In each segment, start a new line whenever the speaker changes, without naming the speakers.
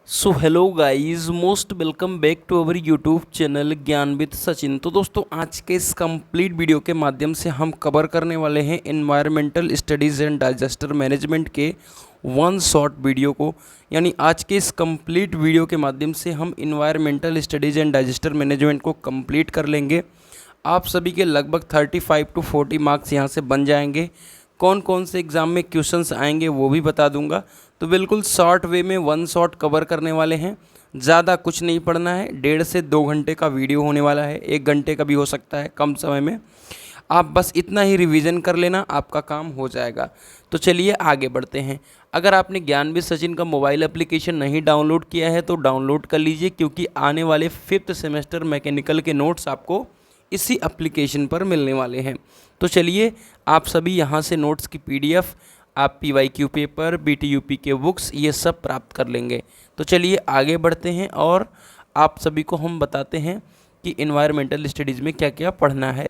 So hello guys, most welcome back to our YouTube channel Gyan with Sachin. तो दोस्तों, आज के इस कंप्लीट वीडियो के माध्यम से हम कवर करने वाले हैं environmental studies and digester management के वन शॉर्ट वीडियो को। यानी आज के इस कंप्लीट वीडियो के माध्यम से हम environmental studies and digester management को कंप्लीट कर लेंगे। आप सभी के लगभग 35 to 40 मार्क्स यहाँ से बन जाएंगे। कौन कौन से एग्ज़ाम में क्वेश्चंस आएंगे वो भी बता दूंगा। तो बिल्कुल शॉर्ट वे में वन शॉट कवर करने वाले हैं। ज़्यादा कुछ नहीं पढ़ना है। 1.5 से 2 घंटे का वीडियो होने वाला है, 1 घंटे का भी हो सकता है कम समय में। आप बस इतना ही रिवीजन कर लेना, आपका काम हो जाएगा। तो चलिए आगे बढ़ते हैं। अगर आपने ज्ञान विद सचिन का मोबाइल एप्लीकेशन नहीं डाउनलोड किया है तो डाउनलोड कर लीजिए, क्योंकि आने वाले 5th सेमेस्टर मैकेनिकल के नोट्स आपको इसी एप्लीकेशन पर मिलने वाले हैं। तो चलिए, आप सभी यहाँ से नोट्स की PDF, आप PYQ पेपर, BTUP के बुक्स, ये सब प्राप्त कर लेंगे। तो चलिए आगे बढ़ते हैं और आप सभी को हम बताते हैं कि एनवायरमेंटल स्टडीज़ में क्या क्या पढ़ना है।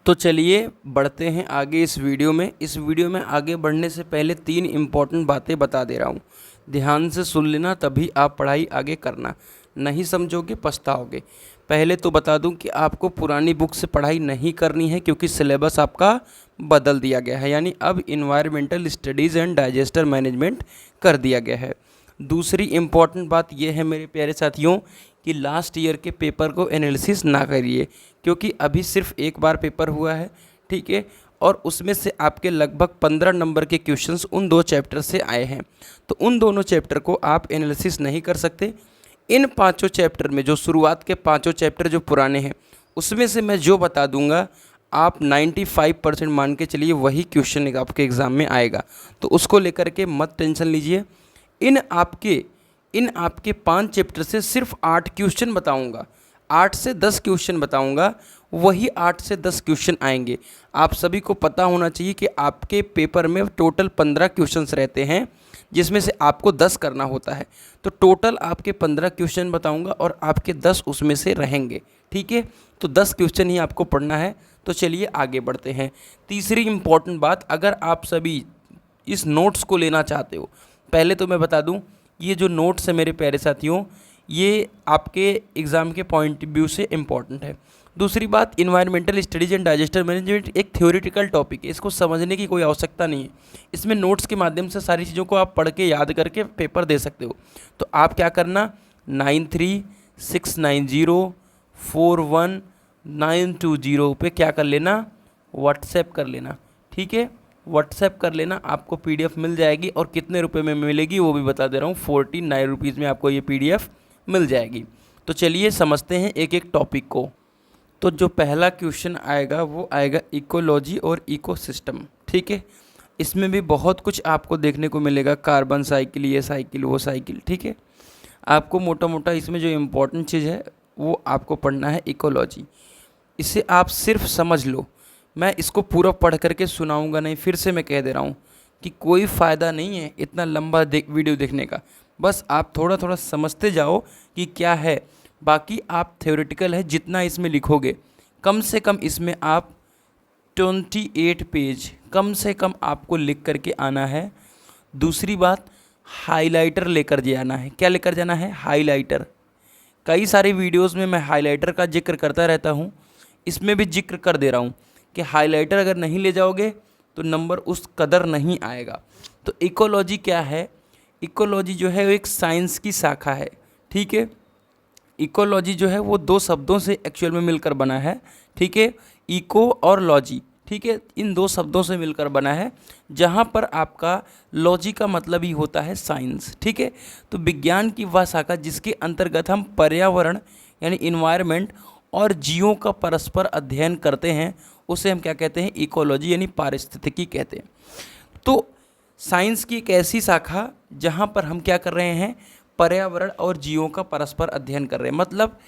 तो चलिए बढ़ते हैं आगे इस वीडियो में। इस वीडियो में आगे बढ़ने से पहले 3 इम्पॉर्टेंट बातें बता दे रहा हूँ। ध्यान से सुन लेना, तभी आप पढ़ाई आगे करना। नहीं समझोगे पछताओगे। पहले तो बता दूं कि आपको पुरानी बुक से पढ़ाई नहीं करनी है, क्योंकि सिलेबस आपका बदल दिया गया है। यानी अब environmental studies and digester management कर दिया गया है। दूसरी इम्पॉर्टेंट बात यह है मेरे प्यारे साथियों कि लास्ट ईयर के पेपर को एनालिसिस ना करिए, क्योंकि अभी सिर्फ एक बार पेपर हुआ है, ठीक है। और उसमें से आपके लगभग 15 नंबर के क्वेश्चंस उन 2 चैप्टर से आए हैं। तो उन दोनों चैप्टर को आप एनालिसिस नहीं कर सकते। इन 5 चैप्टर में जो शुरुआत के 5 चैप्टर जो पुराने हैं, उसमें से मैं जो बता दूंगा, आप 95% मान के चलिए वही क्वेश्चन आपके एग्ज़ाम में आएगा। तो उसको लेकर के मत टेंशन लीजिए। इन आपके 5 चैप्टर से सिर्फ 8 क्वेश्चन बताऊंगा, 8 से 10 क्वेश्चन बताऊंगा। वही 8 से 10 क्वेश्चन आएंगे। आप सभी को पता होना चाहिए कि आपके पेपर में टोटल 15 क्वेश्चंस रहते हैं, जिसमें से आपको 10 करना होता है। तो टोटल आपके 15 क्वेश्चन बताऊंगा और आपके 10 उसमें से रहेंगे, ठीक है। तो 10 क्वेश्चन ही आपको पढ़ना है। तो चलिए आगे बढ़ते हैं। तीसरी इम्पॉर्टेंट बात, अगर आप सभी इस नोट्स को लेना चाहते हो, पहले तो मैं बता दूं, ये जो नोट्स है मेरे प्यारे साथियों, ये आपके एग्ज़ाम के पॉइंट ऑफ व्यू से इम्पॉर्टेंट है। दूसरी बात, environmental studies and digester management एक थ्योरेटिकल टॉपिक है, इसको समझने की कोई आवश्यकता नहीं है। इसमें नोट्स के माध्यम से सारी चीज़ों को आप पढ़ के याद करके पेपर दे सकते हो। तो आप क्या करना, 9369041920 पे क्या कर लेना, व्हाट्सएप कर लेना, ठीक है। व्हाट्सएप कर लेना, आपको PDF मिल जाएगी। और कितने रुपए में मिलेगी वो भी बता दे रहा हूँ, 49 रुपीज़ में आपको ये PDF मिल जाएगी। तो चलिए समझते हैं एक एक टॉपिक को। तो जो पहला क्वेश्चन आएगा वो आएगा इकोलॉजी और इकोसिस्टम, ठीक है। इसमें भी बहुत कुछ आपको देखने को मिलेगा, कार्बन साइकिल, ये साइकिल, वो साइकिल, ठीक है। आपको मोटा मोटा इसमें जो इम्पोर्टेंट चीज़ है वो आपको पढ़ना है इकोलॉजी। इसे आप सिर्फ समझ लो। मैं इसको पूरा पढ़ करके सुनाऊंगा नहीं, फिर से मैं कह दे रहा हूँ कि कोई फ़ायदा नहीं है इतना लंबा वीडियो देखने का। बस आप थोड़ा थोड़ा समझते जाओ कि क्या है। बाकी आप थ्योरेटिकल है, जितना इसमें लिखोगे, कम से कम इसमें आप 28 पेज कम से कम आपको लिख करके आना है। दूसरी बात, हाइलाइटर लेकर जाना है। क्या लेकर जाना है? हाइलाइटर। कई सारे वीडियोस में मैं हाइलाइटर का जिक्र करता रहता हूँ, इसमें भी जिक्र कर दे रहा हूँ कि हाइलाइटर अगर नहीं ले जाओगे तो नंबर उस कदर नहीं आएगा। तो इकोलॉजी क्या है? इकोलॉजी जो है वो एक साइंस की शाखा है, ठीक है। इकोलॉजी जो है वो 2 शब्दों से एक्चुअल में मिलकर बना है, ठीक है। इको और लॉजी, ठीक है, इन 2 शब्दों से मिलकर बना है, जहाँ पर आपका लॉजी का मतलब ही होता है साइंस, ठीक है। तो विज्ञान की वह शाखा जिसके अंतर्गत हम पर्यावरण यानी इन्वायरमेंट और जीवों का परस्पर अध्ययन करते हैं, उसे हम क्या कहते हैं? इकोलॉजी यानी पारिस्थितिकी कहते हैं। तो साइंस की एक ऐसी शाखा जहाँ पर हम क्या कर रहे हैं? पर्यावरण और जीवों का परस्पर अध्ययन कर रहे हैं। मतलब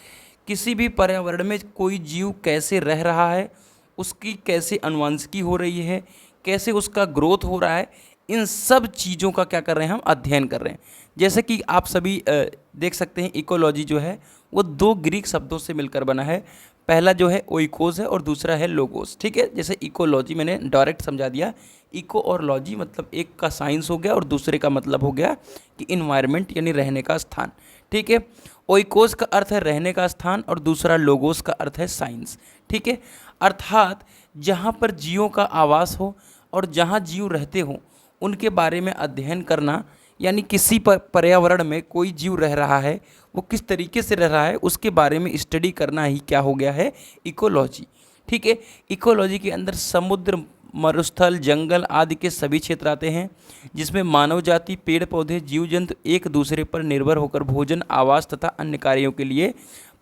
किसी भी पर्यावरण में कोई जीव कैसे रह रहा है, उसकी कैसे अनुवांशिकी हो रही है, कैसे उसका ग्रोथ हो रहा है, इन सब चीज़ों का क्या कर रहे हैं? हम अध्ययन कर रहे हैं। जैसे कि आप सभी देख सकते हैं इकोलॉजी जो है वो दो ग्रीक शब्दों से मिलकर बना है। पहला जो है ओइकोस है और दूसरा है लोगोस। ठीक है, जैसे इकोलॉजी मैंने डायरेक्ट समझा दिया, इको और लॉजी मतलब एक का साइंस हो गया और दूसरे का मतलब हो गया कि इन्वायरमेंट यानी रहने का स्थान। ठीक है, ओइकोस का अर्थ है रहने का स्थान और दूसरा लोगोस का अर्थ है साइंस। ठीक है, अर्थात जहाँ पर जीवों का आवास हो और जहाँ जीव रहते हों उनके बारे में अध्ययन करना, यानी किसी पर्यावरण में कोई जीव रह रहा है वो किस तरीके से रह रहा है उसके बारे में स्टडी करना ही क्या हो गया है, इकोलॉजी। ठीक है, इकोलॉजी के अंदर समुद्र, मरुस्थल, जंगल आदि के सभी क्षेत्र आते हैं जिसमें मानव जाति, पेड़ पौधे, जीव जंतु एक दूसरे पर निर्भर होकर भोजन, आवास तथा अन्य कार्यों के लिए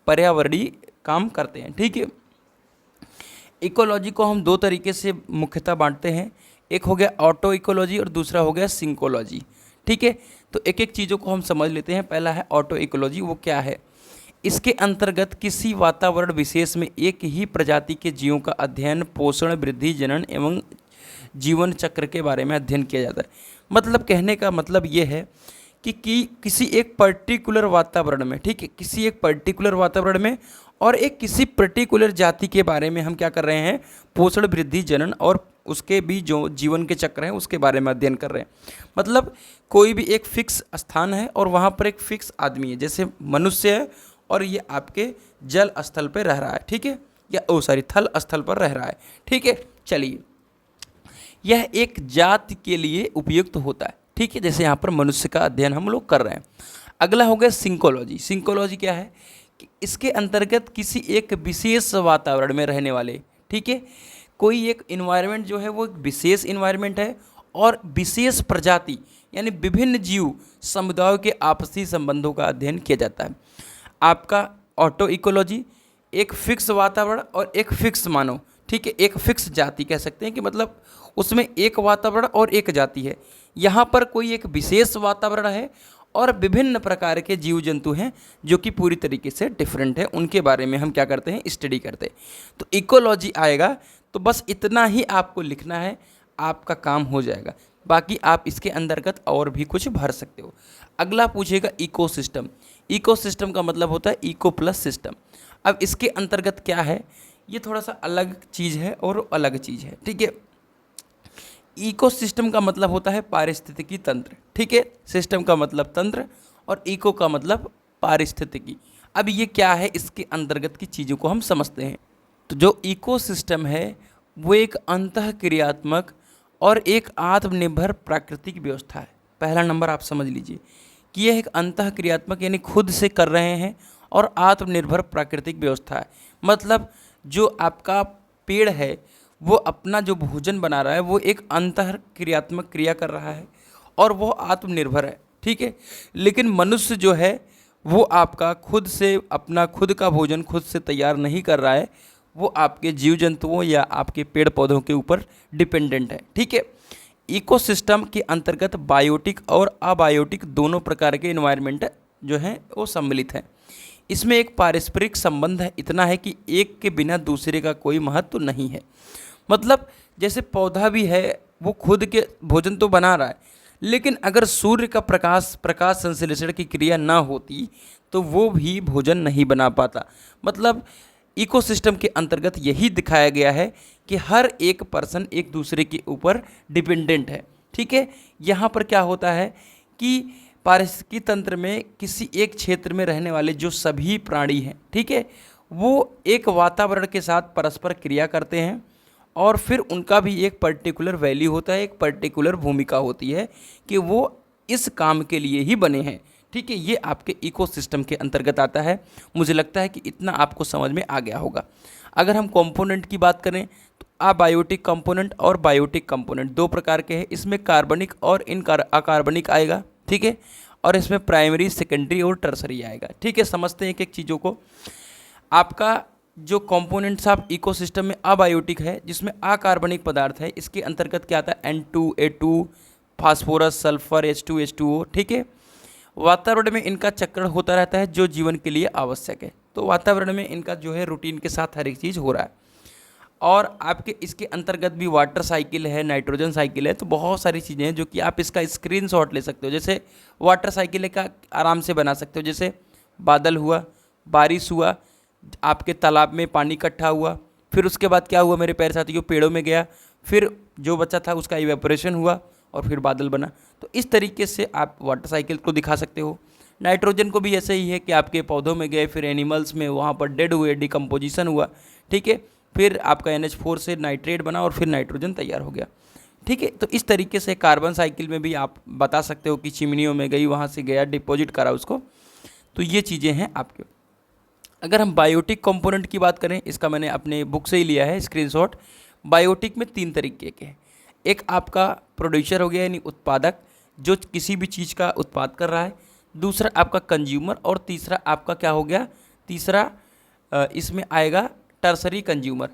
पर्यावरणीय काम करते हैं। ठीक है, इकोलॉजी को हम दो तरीके से मुख्यतः बांटते हैं, एक हो गया ऑटो इकोलॉजी और दूसरा हो गया सिंकोलॉजी। ठीक है, तो एक एक चीज़ों को हम समझ लेते हैं। पहला है ऑटो इकोलॉजी, वो क्या है? इसके अंतर्गत किसी वातावरण विशेष में एक ही प्रजाति के जीवों का अध्ययन, पोषण, वृद्धि, जनन एवं जीवन चक्र के बारे में अध्ययन किया जाता है। मतलब कहने का मतलब ये है कि किसी एक पर्टिकुलर वातावरण में, ठीक है, किसी एक पर्टिकुलर वातावरण में और एक किसी पर्टिकुलर जाति के बारे में हम क्या कर रहे हैं, पोषण, वृद्धि, जनन और उसके भी जो जीवन के चक्र हैं उसके बारे में अध्ययन कर रहे हैं। मतलब कोई भी एक फिक्स स्थान है और वहाँ पर एक फिक्स आदमी है, जैसे मनुष्य है और ये आपके जल स्थल पर रह रहा है। ठीक है, या थल स्थल पर रह रहा है। ठीक है, चलिए, यह एक जाति के लिए उपयुक्त होता है। ठीक है, जैसे यहाँ पर मनुष्य का अध्ययन हम लोग कर रहे हैं। अगला हो गया सिंकोलॉजी। सिंकोलॉजी क्या है कि इसके अंतर्गत किसी एक विशेष वातावरण में रहने वाले, ठीक है, कोई एक इन्वायरमेंट जो है वो एक विशेष इन्वायरमेंट है और विशेष प्रजाति यानी विभिन्न जीव समुदायों के आपसी संबंधों का अध्ययन किया जाता है। आपका ऑटो इकोलॉजी एक फिक्स वातावरण और एक फिक्स मानव, ठीक है, एक फिक्स जाति कह सकते हैं कि मतलब उसमें एक वातावरण और एक जाति है। यहाँ पर कोई एक विशेष वातावरण है और विभिन्न प्रकार के जीव जंतु हैं जो कि पूरी तरीके से डिफरेंट है, उनके बारे में हम क्या करते हैं, स्टडी करते हैं। तो इकोलॉजी आएगा तो बस इतना ही आपको लिखना है, आपका काम हो जाएगा। बाकी आप इसके अंतर्गत और भी कुछ भर सकते हो। अगला पूछेगा इकोसिस्टम। इकोसिस्टम का मतलब होता है इको प्लस सिस्टम। अब इसके अंतर्गत क्या है, ये थोड़ा सा अलग चीज़ है और अलग चीज़ है। ठीक है, इकोसिस्टम का मतलब होता है पारिस्थितिकी तंत्र। ठीक है, सिस्टम का मतलब तंत्र और इको का मतलब पारिस्थितिकी। अब ये क्या है, इसके अंतर्गत की चीज़ों को हम समझते हैं। तो जो इकोसिस्टम है वो एक अंतःक्रियात्मक और एक आत्मनिर्भर प्राकृतिक व्यवस्था है। पहला नंबर आप समझ लीजिए कि यह एक अंतःक्रियात्मक यानी खुद से कर रहे हैं और आत्मनिर्भर प्राकृतिक व्यवस्था है। मतलब जो आपका पेड़ है वो अपना जो भोजन बना रहा है वो एक अंतःक्रियात्मक क्रिया कर रहा है और वो आत्मनिर्भर है। ठीक है, लेकिन मनुष्य जो है वो आपका खुद से अपना खुद का भोजन खुद से तैयार नहीं कर रहा है, वो आपके जीव जंतुओं या आपके पेड़ पौधों के ऊपर डिपेंडेंट है। ठीक है, इकोसिस्टम के अंतर्गत बायोटिक और अबायोटिक दोनों प्रकार के इन्वायरमेंट जो हैं वो सम्मिलित हैं। इसमें एक पारस्परिक संबंध है, इतना है कि एक के बिना दूसरे का कोई महत्व नहीं है। मतलब जैसे पौधा भी है वो खुद के भोजन तो बना रहा है, लेकिन अगर सूर्य का प्रकाश संश्लेषण की क्रिया ना होती तो वो भी भोजन नहीं बना पाता। मतलब इकोसिस्टम के अंतर्गत यही दिखाया गया है कि हर एक पर्सन एक दूसरे के ऊपर डिपेंडेंट है। ठीक है, यहाँ पर क्या होता है कि पारिस्थितिकी तंत्र में किसी एक क्षेत्र में रहने वाले जो सभी प्राणी हैं, ठीक है, वो एक वातावरण के साथ परस्पर क्रिया करते हैं और फिर उनका भी एक पर्टिकुलर वैल्यू होता है, एक पर्टिकुलर भूमिका होती है कि वो इस काम के लिए ही बने हैं। ठीक है, ये आपके इकोसिस्टम के अंतर्गत आता है। मुझे लगता है कि इतना आपको समझ में आ गया होगा। अगर हम कंपोनेंट की बात करें तो अबायोटिक कंपोनेंट और बायोटिक कंपोनेंट दो प्रकार के हैं। इसमें कार्बनिक और अकार्बनिक आएगा। ठीक है, और इसमें प्राइमरी, सेकेंडरी और टर्सरी आएगा। ठीक है, समझते हैं एक एक चीज़ों को। आपका जो कंपोनेंट्स आप इकोसिस्टम में अबायोटिक है जिसमें अकार्बनिक पदार्थ है, इसके अंतर्गत क्या आता है, N2A2, फास्फोरस, सल्फर, H2H2O। ठीक है, वातावरण में इनका चक्रण होता रहता है जो जीवन के लिए आवश्यक है। तो वातावरण में इनका जो है रूटीन के साथ हर एक चीज़ हो रहा है। और आपके इसके अंतर्गत भी वाटर साइकिल है, नाइट्रोजन साइकिल है, तो बहुत सारी चीज़ें हैं जो कि आप इसका स्क्रीनशॉट ले सकते हो। जैसे वाटर साइकिल का आराम से बना सकते हो, जैसे बादल हुआ, बारिश हुआ, आपके तालाब में पानी इकट्ठा हुआ, फिर उसके बाद क्या हुआ मेरे प्यारे साथियों, पेड़ों में गया, फिर जो बचा था उसका इवेपोरेशन हुआ और फिर बादल बना। तो इस तरीके से आप वाटर साइकिल को दिखा सकते हो। नाइट्रोजन को भी ऐसे ही है कि आपके पौधों में गए, फिर एनिमल्स में, वहाँ पर डेड हुए, डिकम्पोजिशन हुआ, ठीक है, फिर आपका NH4 से नाइट्रेट बना और फिर नाइट्रोजन तैयार हो गया, ठीक है। तो इस तरीके से कार्बन साइकिल में भी आप बता सकते हो कि चिमनियों में गई, वहाँ से गया, डिपॉजिट करा उसको। तो ये चीज़ें हैं आपके। अगर हम बायोटिक कंपोनेंट की बात करें, इसका मैंने अपने बुक से ही लिया है स्क्रीनशॉट। बायोटिक में 3 तरीके के हैं। एक आपका प्रोड्यूसर हो गया यानी उत्पादक, जो किसी भी चीज़ का उत्पाद कर रहा है। दूसरा आपका कंज्यूमर, और तीसरा आपका क्या हो गया, तीसरा इसमें आएगा टर्सरी कंज्यूमर।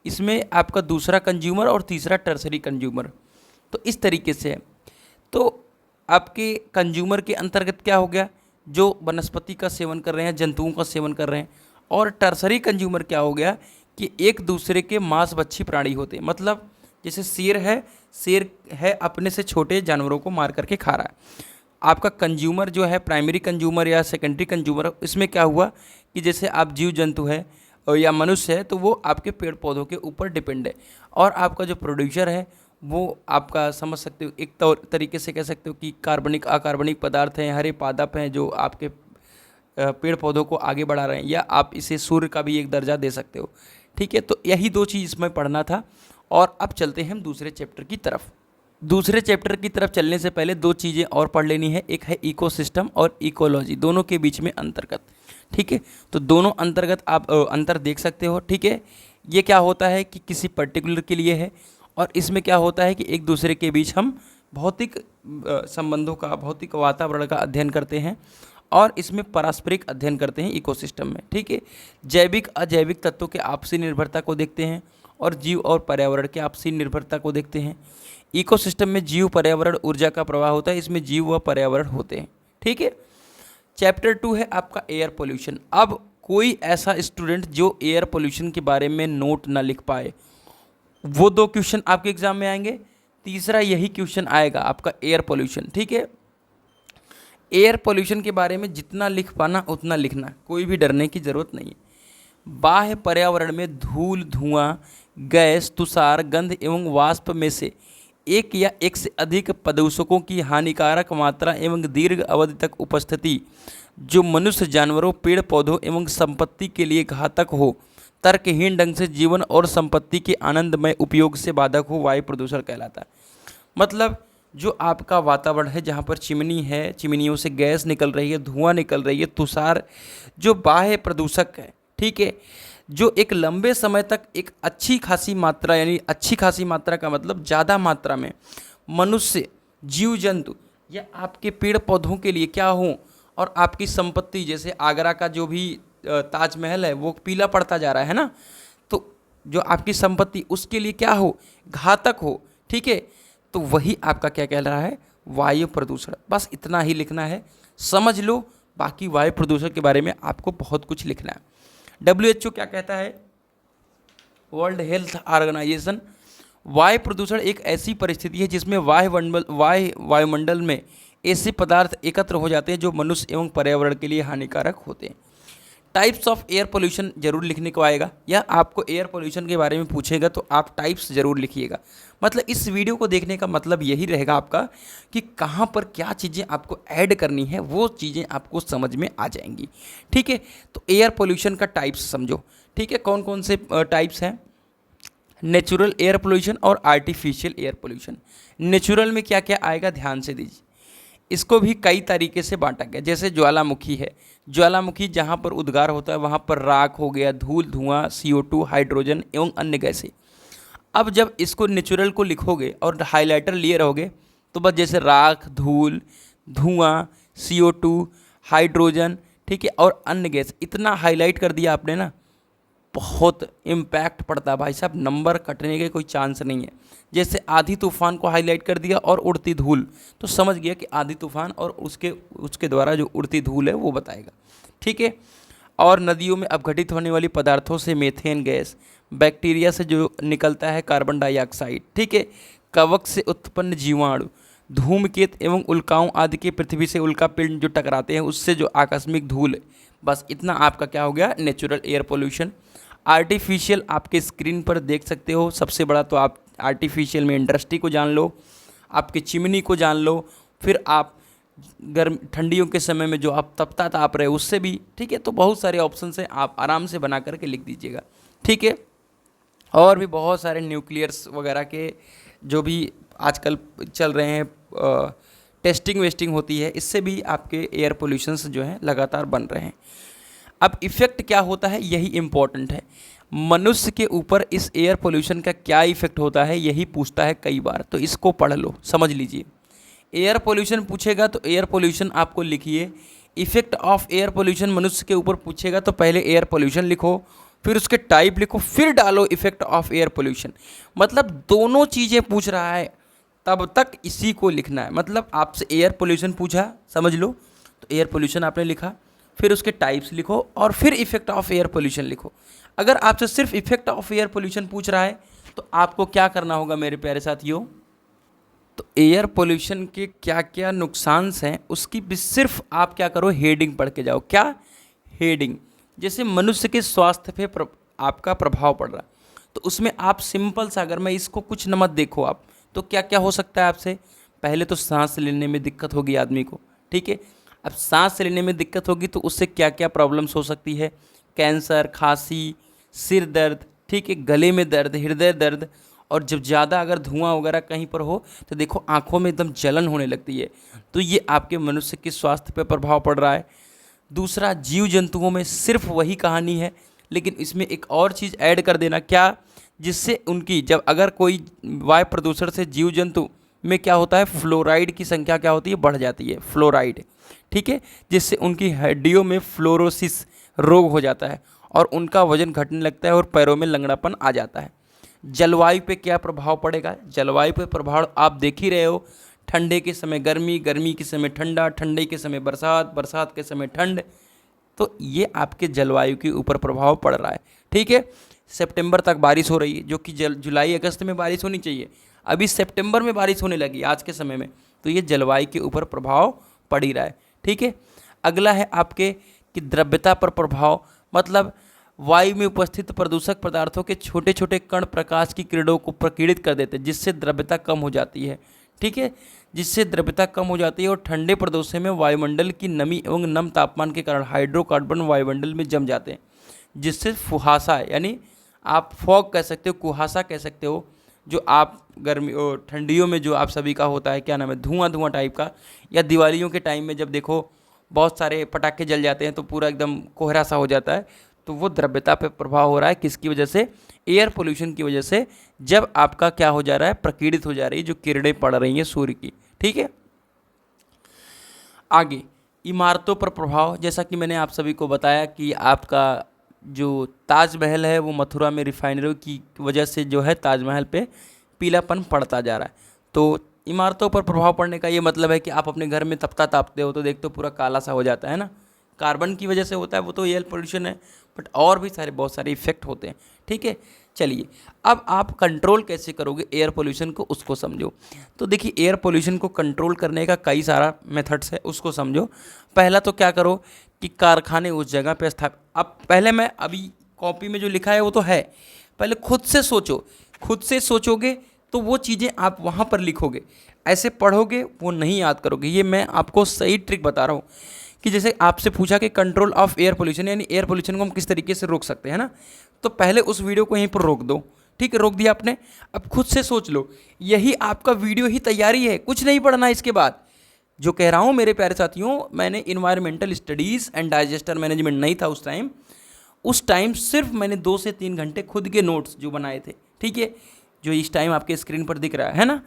इसमें आपका दूसरा कंज्यूमर और तीसरा टर्सरी कंज्यूमर। तो इस तरीके से है। तो आपके कंज्यूमर के अंतर्गत क्या हो गया, जो वनस्पति का सेवन कर रहे हैं, जंतुओं का सेवन कर रहे हैं। और टर्सरी कंज्यूमर क्या हो गया कि एक दूसरे के मांसभक्षी प्राणी होते हैं। मतलब जैसे शेर है अपने से छोटे जानवरों को मार करके खा रहा है। आपका कंज्यूमर जो है, प्राइमरी कंज्यूमर या सेकेंडरी कंज्यूमर, इसमें क्या हुआ कि जैसे आप जीव जंतु है या मनुष्य है, तो वो आपके पेड़ पौधों के ऊपर डिपेंड है। और आपका जो प्रोड्यूसर है वो आपका समझ सकते हो, एक तरीके से कह सकते हो कि कार्बनिक अकार्बनिक पदार्थ हैं, हरे पादप हैं, जो आपके पेड़ पौधों को आगे बढ़ा रहे हैं। या आप इसे सूर्य का भी एक दर्जा दे सकते हो, ठीक है। तो यही 2 चीज़ इसमें पढ़ना था। और अब चलते हैं हम दूसरे चैप्टर की तरफ। दूसरे चैप्टर की तरफ चलने से पहले 2 चीज़ें और पढ़ लेनी है। एक है इकोसिस्टम और इकोलॉजी, दोनों के बीच में अंतर्गत, ठीक है। तो दोनों अंतर्गत आप अंतर देख सकते हो, ठीक है। ये क्या होता है कि किसी पर्टिकुलर के लिए है, और इसमें क्या होता है कि एक दूसरे के बीच हम भौतिक संबंधों का, भौतिक वातावरण का अध्ययन करते हैं, और इसमें पारस्परिक अध्ययन करते हैं इकोसिस्टम में, ठीक है। जैविक अजैविक तत्वों के आपसी निर्भरता को देखते हैं, और जीव और पर्यावरण के आपसी निर्भरता को देखते हैं। इकोसिस्टम में जीव, पर्यावरण, ऊर्जा का प्रवाह होता है, इसमें जीव व पर्यावरण होते हैं, ठीक है। चैप्टर 2 है आपका एयर पोल्यूशन। अब कोई ऐसा स्टूडेंट जो एयर पोल्यूशन के बारे में नोट ना लिख पाए, वो 2 क्वेश्चन आपके एग्जाम में आएंगे। तीसरा यही क्वेश्चन आएगा आपका एयर पोल्यूशन, ठीक है। एयर पोल्यूशन के बारे में जितना लिख पाना उतना लिखना, कोई भी डरने की ज़रूरत नहीं है। बाह्य पर्यावरण में धूल, धुआं, गैस, तुषार, गंध एवं वाष्प में से एक या एक से अधिक प्रदूषकों की हानिकारक मात्रा एवं दीर्घ अवधि तक उपस्थिति, जो मनुष्य, जानवरों, पेड़ पौधों एवं संपत्ति के लिए घातक हो, तर्कहीन ढंग से जीवन और संपत्ति के आनंदमय उपयोग से बाधक हो, वायु प्रदूषण कहलाता है। मतलब जो आपका वातावरण है, जहाँ पर चिमनी है, चिमनियों से गैस निकल रही है, धुआं निकल रही है, तुषार, जो बाह्य प्रदूषक है, ठीक है, जो एक लंबे समय तक एक अच्छी खासी मात्रा, यानी अच्छी खासी मात्रा का मतलब ज़्यादा मात्रा में मनुष्य, जीव जंतु या आपके पेड़ पौधों के लिए क्या हो, और आपकी संपत्ति, जैसे आगरा का जो भी ताजमहल है वो पीला पड़ता जा रहा है ना, तो जो आपकी संपत्ति उसके लिए क्या हो, घातक हो, ठीक है। तो वही आपका क्या कह रहा है, वायु प्रदूषण। बस इतना ही लिखना है, समझ लो। बाकी वायु प्रदूषण के बारे में आपको बहुत कुछ लिखना है। WHO क्या कहता है, वर्ल्ड हेल्थ ऑर्गेनाइजेशन, वायु प्रदूषण एक ऐसी परिस्थिति है जिसमें वायुमंडल में ऐसे पदार्थ एकत्र हो जाते हैं जो मनुष्य एवं पर्यावरण के लिए हानिकारक होते हैं। टाइप्स ऑफ एयर पोल्यूशन जरूर लिखने को आएगा, या आपको एयर पोल्यूशन के बारे में पूछेगा तो आप टाइप्स जरूर लिखिएगा। मतलब इस वीडियो को देखने का मतलब यही रहेगा आपका कि कहाँ पर क्या चीज़ें आपको ऐड करनी है, वो चीज़ें आपको समझ में आ जाएंगी, ठीक है। तो एयर पोल्यूशन का टाइप्स समझो, ठीक है। कौन कौन से टाइप्स हैं, नेचुरल एयर पोल्यूशन और आर्टिफिशियल एयर पोल्यूशन। नेचुरल में क्या क्या आएगा, ध्यान से दीजिए। इसको भी कई तरीके से बांटा गया, जैसे ज्वालामुखी है, ज्वालामुखी जहाँ पर उद्गार होता है वहाँ पर राख हो गया, धूल, धुआं, CO2, हाइड्रोजन एवं अन्य गैसें। अब जब इसको नेचुरल को लिखोगे और हाइलाइटर लिए रहोगे तो बस जैसे राख, धूल, धुआं, CO2, हाइड्रोजन, ठीक है, और अन्य गैस, इतना हाईलाइट कर दिया आपने ना, बहुत इम्पैक्ट पड़ता है भाई साहब, नंबर कटने के कोई चांस नहीं है। जैसे आधी तूफान को हाईलाइट कर दिया और उड़ती धूल, तो समझ गया कि आधी तूफान और उसके द्वारा जो उड़ती धूल है वो बताएगा, ठीक है। और नदियों में अपघटित होने वाली पदार्थों से मीथेन गैस, बैक्टीरिया से जो निकलता है कार्बन डाइऑक्साइड, ठीक है, कवक से उत्पन्न जीवाणु, धूमकेतु एवं उल्काओं आदि के पृथ्वी से उल्कापिंड जो टकराते हैं उससे जो आकस्मिक धूल है। बस इतना आपका क्या हो गया, नेचुरल एयर पोल्यूशन। आर्टिफिशियल आपके स्क्रीन पर देख सकते हो, सबसे बड़ा तो आप आर्टिफिशियल में इंडस्ट्री को जान लो, आपके चिमनी को जान लो, फिर आप गर्म ठंडियों के समय में जो आप तपता ताप रहे उससे भी, ठीक है। तो बहुत सारे ऑप्शन हैं, आप आराम से बना करके लिख दीजिएगा, ठीक है। और भी बहुत सारे न्यूक्लियर्स वगैरह के जो भी आजकल चल रहे हैं, टेस्टिंग वेस्टिंग होती है, इससे भी आपके एयर पोल्यूशंस जो हैं लगातार बन रहे हैं। अब इफ़ेक्ट क्या होता है, यही इम्पॉर्टेंट है। मनुष्य के ऊपर इस एयर पोल्यूशन का क्या इफ़ेक्ट होता है, यही पूछता है कई बार, तो इसको पढ़ लो, समझ लीजिए। एयर पोल्यूशन पूछेगा तो एयर पोल्यूशन आपको लिखिए, इफ़ेक्ट ऑफ एयर पोल्यूशन मनुष्य के ऊपर पूछेगा तो पहले एयर पोल्यूशन लिखो, फिर उसके टाइप लिखो, फिर डालो इफ़ेक्ट ऑफ एयर पोल्यूशन। मतलब दोनों चीज़ें पूछ रहा है तब तक इसी को लिखना है। मतलब आपसे एयर पोल्यूशन पूछा, समझ लो, तो एयर पोल्यूशन आपने लिखा, फिर उसके टाइप्स लिखो और फिर इफ़ेक्ट ऑफ एयर पोल्यूशन लिखो। अगर आपसे सिर्फ इफ़ेक्ट ऑफ एयर पोल्यूशन पूछ रहा है तो आपको क्या करना होगा मेरे प्यारे साथियों, तो एयर पोल्यूशन के क्या क्या नुकसान हैं उसकी भी सिर्फ आप क्या करो, हेडिंग पढ़ के जाओ। क्या हेडिंग, जैसे मनुष्य के स्वास्थ्य पे आपका प्रभाव पड़ रहा है, तो उसमें आप सिंपल सा, अगर मैं इसको कुछ न मत देखो आप, तो क्या क्या हो सकता है आपसे, पहले तो सांस लेने में दिक्कत होगी आदमी को, ठीक है। अब सांस लेने में दिक्कत होगी तो उससे क्या क्या प्रॉब्लम्स हो सकती है, कैंसर, खांसी, सिर दर्द, ठीक है, गले में दर्द, हृदय दर्द, और जब ज़्यादा अगर धुआं वगैरह कहीं पर हो तो देखो आँखों में एकदम जलन होने लगती है। तो ये आपके मनुष्य के स्वास्थ्य पर प्रभाव पड़ रहा है। दूसरा, जीव जंतुओं में सिर्फ वही कहानी है, लेकिन इसमें एक और चीज़ ऐड कर देना, क्या, जिससे उनकी, जब अगर कोई वायु प्रदूषण से जीव जंतु में क्या होता है, फ्लोराइड की संख्या क्या होती है, बढ़ जाती है, फ्लोराइड, ठीक है, जिससे उनकी हड्डियों में फ्लोरोसिस रोग हो जाता है और उनका वजन घटने लगता है और पैरों में लंगड़ापन आ जाता है। जलवायु पे क्या प्रभाव पड़ेगा, जलवायु पे प्रभाव आप देख ही रहे हो, ठंडे के समय गर्मी, गर्मी के समय ठंडा, ठंडे के समय बरसात, बरसात के समय ठंड, तो ये आपके जलवायु के ऊपर प्रभाव पड़ रहा है, ठीक है। सितंबर तक बारिश हो रही है, जो कि जुलाई अगस्त में बारिश होनी चाहिए, अभी सितंबर में बारिश होने लगी आज के समय में, तो ये जलवायु के ऊपर प्रभाव पड़ ही रहा है, ठीक है। अगला है आपके कि द्रव्यता पर प्रभाव, मतलब वायु में उपस्थित प्रदूषक पदार्थों के छोटे छोटे कण प्रकाश की किरणों को प्रकीर्णित कर देते हैं, जिससे द्रव्यता कम हो जाती है, ठीक है, जिससे द्रव्यता कम हो जाती है। और ठंडे प्रदेशों में वायुमंडल की नमी एवं नम तापमान के कारण हाइड्रोकार्बन वायुमंडल में जम जाते हैं, जिससे फुहासा, यानी आप फॉग कह सकते हो, कुहासा कह सकते हो, जो आप गर्मी और ठंडियों में जो आप सभी का होता है, क्या नाम है, धुआं धुआं टाइप का, या दिवालियों के टाइम में जब देखो बहुत सारे पटाखे जल जाते हैं तो पूरा एकदम कोहरा सा हो जाता है, तो वो द्रव्यता पे प्रभाव हो रहा है, किसकी वजह से, एयर पोल्यूशन की वजह से, जब आपका क्या हो जा रहा है, प्रकीर्णित हो जा रही है जो किरणें पड़ रही हैं सूर्य की, ठीक है। आगे इमारतों पर प्रभाव, जैसा कि मैंने आप सभी को बताया कि आपका जो ताजमहल है वो मथुरा में रिफाइनरी की वजह से जो है ताजमहल पे पीलापन पड़ता जा रहा है। तो इमारतों पर प्रभाव पड़ने का ये मतलब है कि आप अपने घर में तपता तापते हो तो देखते हो पूरा काला सा हो जाता है ना, कार्बन की वजह से होता है, वो तो एयर पोल्यूशन है, बट और भी सारे बहुत सारे इफेक्ट होते हैं, ठीक है। चलिए अब आप कंट्रोल कैसे करोगे एयर पोल्यूशन को, उसको समझो। तो देखिए एयर पोल्यूशन को कंट्रोल करने का कई सारा मेथड्स है, उसको समझो। पहला तो क्या करो कि कारखाने उस जगह पे स्थापित, अब पहले मैं अभी कॉपी में जो लिखा है वो तो है, पहले खुद से सोचो, खुद से सोचोगे तो वो चीज़ें आप वहाँ पर लिखोगे, ऐसे पढ़ोगे वो नहीं याद करोगे। ये मैं आपको सही ट्रिक बता रहा हूँ कि जैसे आपसे पूछा कि कंट्रोल ऑफ एयर पोल्यूशन, यानी एयर पोल्यूशन को हम किस तरीके से रोक सकते हैं ना, तो पहले उस वीडियो को यहीं पर रोक दो, ठीक है, रोक दिया आपने, अब खुद से सोच लो, यही आपका वीडियो ही तैयारी है, कुछ नहीं पढ़ना इसके बाद। जो कह रहा हूँ मेरे प्यारे साथियों, मैंने environmental studies and digester management नहीं था उस टाइम सिर्फ मैंने 2 से 3 घंटे खुद के नोट्स जो बनाए थे, ठीक है, जो इस टाइम आपके स्क्रीन पर दिख रहा है ना,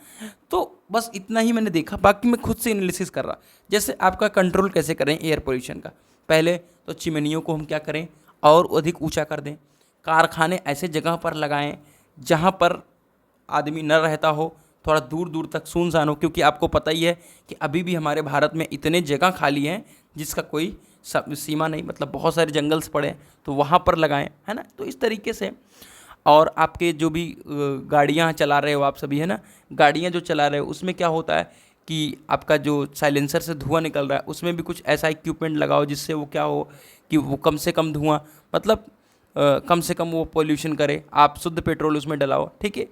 तो बस इतना ही मैंने देखा, बाकी मैं खुद से एनालिसिस कर रहा। जैसे आपका कंट्रोल कैसे करें एयर पोल्यूशन का, पहले तो चिमनियों को हम क्या करें और अधिक ऊंचा कर दें, कारखाने ऐसे जगह पर लगाएं जहां पर आदमी न रहता हो, थोड़ा दूर दूर तक सुनसान हो, क्योंकि आपको पता ही है कि अभी भी हमारे भारत में इतने जगह खाली हैं जिसका कोई सब सीमा नहीं, मतलब बहुत सारे जंगल्स पड़े हैं तो वहाँ पर लगाएं, है ना। तो इस तरीके से, और आपके जो भी गाड़ियाँ चला रहे हो आप सभी, है ना, गाड़ियाँ जो चला रहे हो उसमें क्या होता है कि आपका जो साइलेंसर से धुआं निकल रहा है उसमें भी कुछ ऐसा इक्विपमेंट लगाओ जिससे वो क्या हो कि वो कम से कम धुआं, मतलब कम से कम वो पोल्यूशन करे। आप शुद्ध पेट्रोल उसमें डलाओ, ठीक है।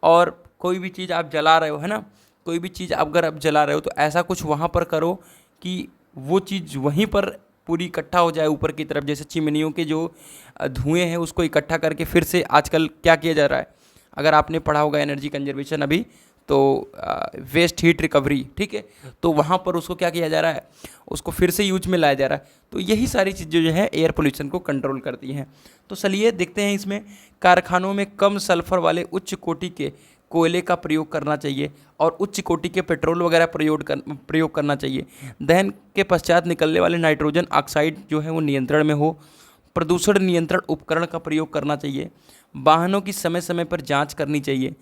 और कोई भी चीज़ आप जला रहे हो, है ना, कोई भी चीज़ अगर आप जला रहे हो तो ऐसा कुछ वहाँ पर करो कि वो चीज़ वहीं पर पूरी इकट्ठा हो जाए ऊपर की तरफ। जैसे चिमनियों के जो धुएं हैं उसको इकट्ठा करके फिर से आजकल क्या किया जा रहा है, अगर आपने पढ़ा होगा एनर्जी कंजर्वेशन अभी, तो वेस्ट हीट रिकवरी, ठीक है, तो वहाँ पर उसको क्या किया जा रहा है, उसको फिर से यूज में लाया जा रहा है। तो यही सारी चीज़ें जो है एयर पोल्यूशन को कंट्रोल करती हैं। तो चलिए देखते हैं इसमें, कारखानों में कम सल्फर वाले उच्च कोटि के कोयले का प्रयोग करना चाहिए और उच्च कोटि के पेट्रोल वगैरह प्रयोग करना चाहिए। दहन के पश्चात निकलने वाले नाइट्रोजन ऑक्साइड जो है वो नियंत्रण में हो। प्रदूषण नियंत्रण उपकरण का प्रयोग करना चाहिए। वाहनों की समय समय पर जांच करनी चाहिए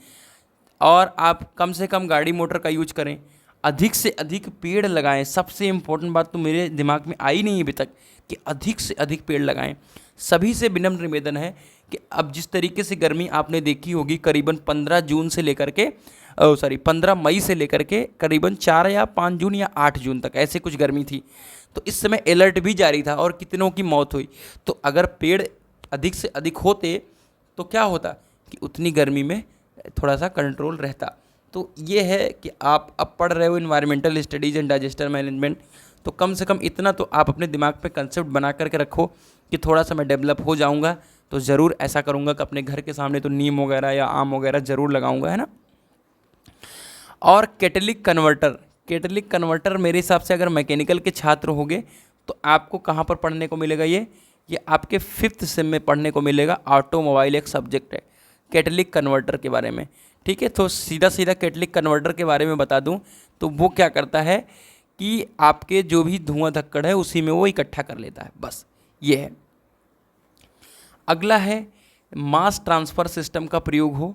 और आप कम से कम गाड़ी मोटर का यूज करें। अधिक से अधिक पेड़ लगाएं। सबसे इम्पोर्टेंट बात तो मेरे दिमाग में आई नहीं अभी तक कि अधिक से अधिक पेड़ लगाएं। सभी से विनम्र निवेदन है कि अब जिस तरीके से गर्मी आपने देखी होगी करीबन 15 जून से लेकर के 15 मई से लेकर के करीबन 4 या 5 जून या 8 जून तक ऐसे कुछ गर्मी थी। तो इस समय अलर्ट भी जारी था और कितनों की मौत हुई। तो अगर पेड़ अधिक से अधिक होते तो क्या होता कि उतनी गर्मी में थोड़ा सा कंट्रोल रहता। तो ये है कि आप अब पढ़ रहे हो environmental studies and digester management, तो कम से कम इतना तो आप अपने दिमाग पे कंसेप्ट बना करके रखो कि थोड़ा सा मैं डेवलप हो जाऊंगा तो ज़रूर ऐसा करूंगा कि अपने घर के सामने तो नीम वगैरह या आम वगैरह ज़रूर लगाऊंगा, है ना। और कैटेलिक कन्वर्टर मेरे हिसाब से अगर मैकेनिकल के छात्र होंगे तो आपको कहाँ पर पढ़ने को मिलेगा, ये आपके 5th सेम में पढ़ने को मिलेगा। ऑटोमोबाइल एक सब्जेक्ट है कैटेलिक कन्वर्टर के बारे में, ठीक है। तो सीधा सीधा कैटेलिक कन्वर्टर के बारे में बता दूं तो वो क्या करता है कि आपके जो भी धुआं धक्कड़ है उसी में वो इकट्ठा कर लेता है, बस ये है। अगला है मास ट्रांसफ़र सिस्टम का प्रयोग हो।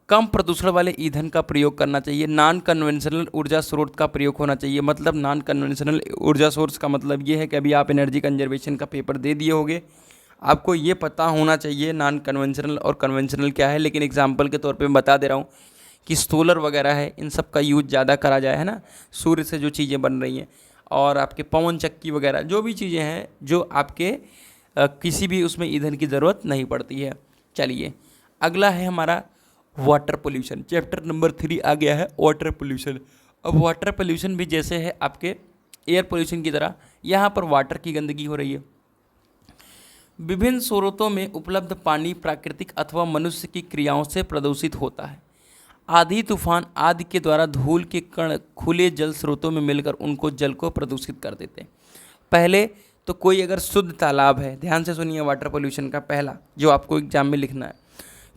कम प्रदूषण वाले ईंधन का प्रयोग करना चाहिए। नॉन कन्वेंशनल ऊर्जा स्रोत का प्रयोग होना चाहिए। मतलब नॉन कन्वेंशनल ऊर्जा सोर्स का मतलब ये है कि अभी आप एनर्जी कंजर्वेशन का पेपर दे दिए होंगे, आपको ये पता होना चाहिए नॉन कन्वेंशनल और कन्वेंशनल क्या है। लेकिन एग्जांपल के तौर पे मैं बता दे रहा हूँ कि सोलर वगैरह है, इन सब का यूज ज़्यादा करा जाए, है ना। सूर्य से जो चीज़ें बन रही हैं और आपके पवन चक्की वगैरह जो भी चीज़ें हैं जो आपके किसी भी उसमें ईंधन की ज़रूरत नहीं पड़ती है। चलिए अगला है हमारा वाटर पोल्यूशन। चैप्टर नंबर 3 आ गया है वाटर पोल्यूशन। अब वाटर पोल्यूशन भी जैसे है आपके एयर पोल्यूशन की तरह यहाँ पर वाटर की गंदगी हो रही है। विभिन्न स्रोतों में उपलब्ध पानी प्राकृतिक अथवा मनुष्य की क्रियाओं से प्रदूषित होता है। आंधी तूफान आदि के द्वारा धूल के कण खुले जल स्रोतों में मिलकर उनको जल को प्रदूषित कर देते हैं। पहले तो कोई अगर शुद्ध तालाब है, ध्यान से सुनिए, वाटर पोल्यूशन का पहला जो आपको एग्जाम में लिखना है,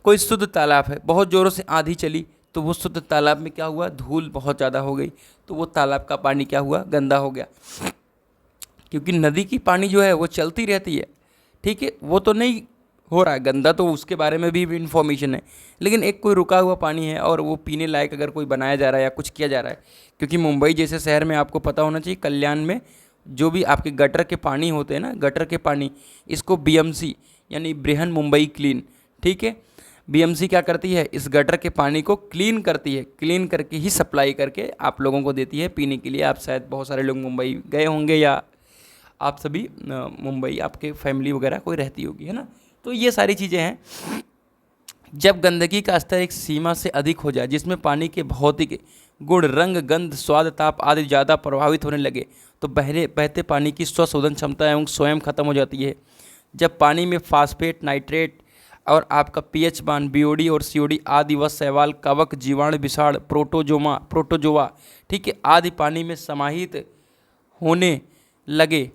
कोई शुद्ध तालाब है, बहुत ज़ोरों से आंधी चली तो वो शुद्ध तालाब में क्या हुआ, धूल बहुत ज़्यादा हो गई तो वो तालाब का पानी क्या हुआ, गंदा हो गया। क्योंकि नदी की पानी जो है वो चलती रहती है, ठीक है, वो तो नहीं हो रहा है गंदा, तो उसके बारे में भी इन्फॉर्मेशन है। लेकिन एक कोई रुका हुआ पानी है और वो पीने लायक अगर कोई बनाया जा रहा है या कुछ किया जा रहा है, क्योंकि मुंबई जैसे शहर में आपको पता होना चाहिए कल्याण में जो भी आपके गटर के पानी होते हैं ना, गटर के पानी, इसको बीएमसी यानी बृहन मुंबई क्लीन, ठीक है, बीएमसी क्या करती है, इस गटर के पानी को क्लीन करती है, क्लीन करके ही सप्लाई करके आप लोगों को देती है पीने के लिए। आप शायद बहुत सारे लोग मुंबई गए होंगे या आप सभी मुंबई आपके फैमिली वगैरह कोई रहती होगी, है ना। तो ये सारी चीज़ें हैं। जब गंदगी का स्तर एक सीमा से अधिक हो जाए जिसमें पानी के भौतिक गुण, रंग, गंध, स्वाद, ताप आदि ज़्यादा प्रभावित होने लगे तो बहते पानी की स्वशोधन क्षमता एवं स्वयं खत्म हो जाती है। जब पानी में फास्फेट, नाइट्रेट और आपका पीएच मान, बीओडी और सीओडी आदि व शैवाल, कवक, जीवाणु, विषाण, प्रोटोजोआ, ठीक है, आदि पानी में समाहित होने लगे,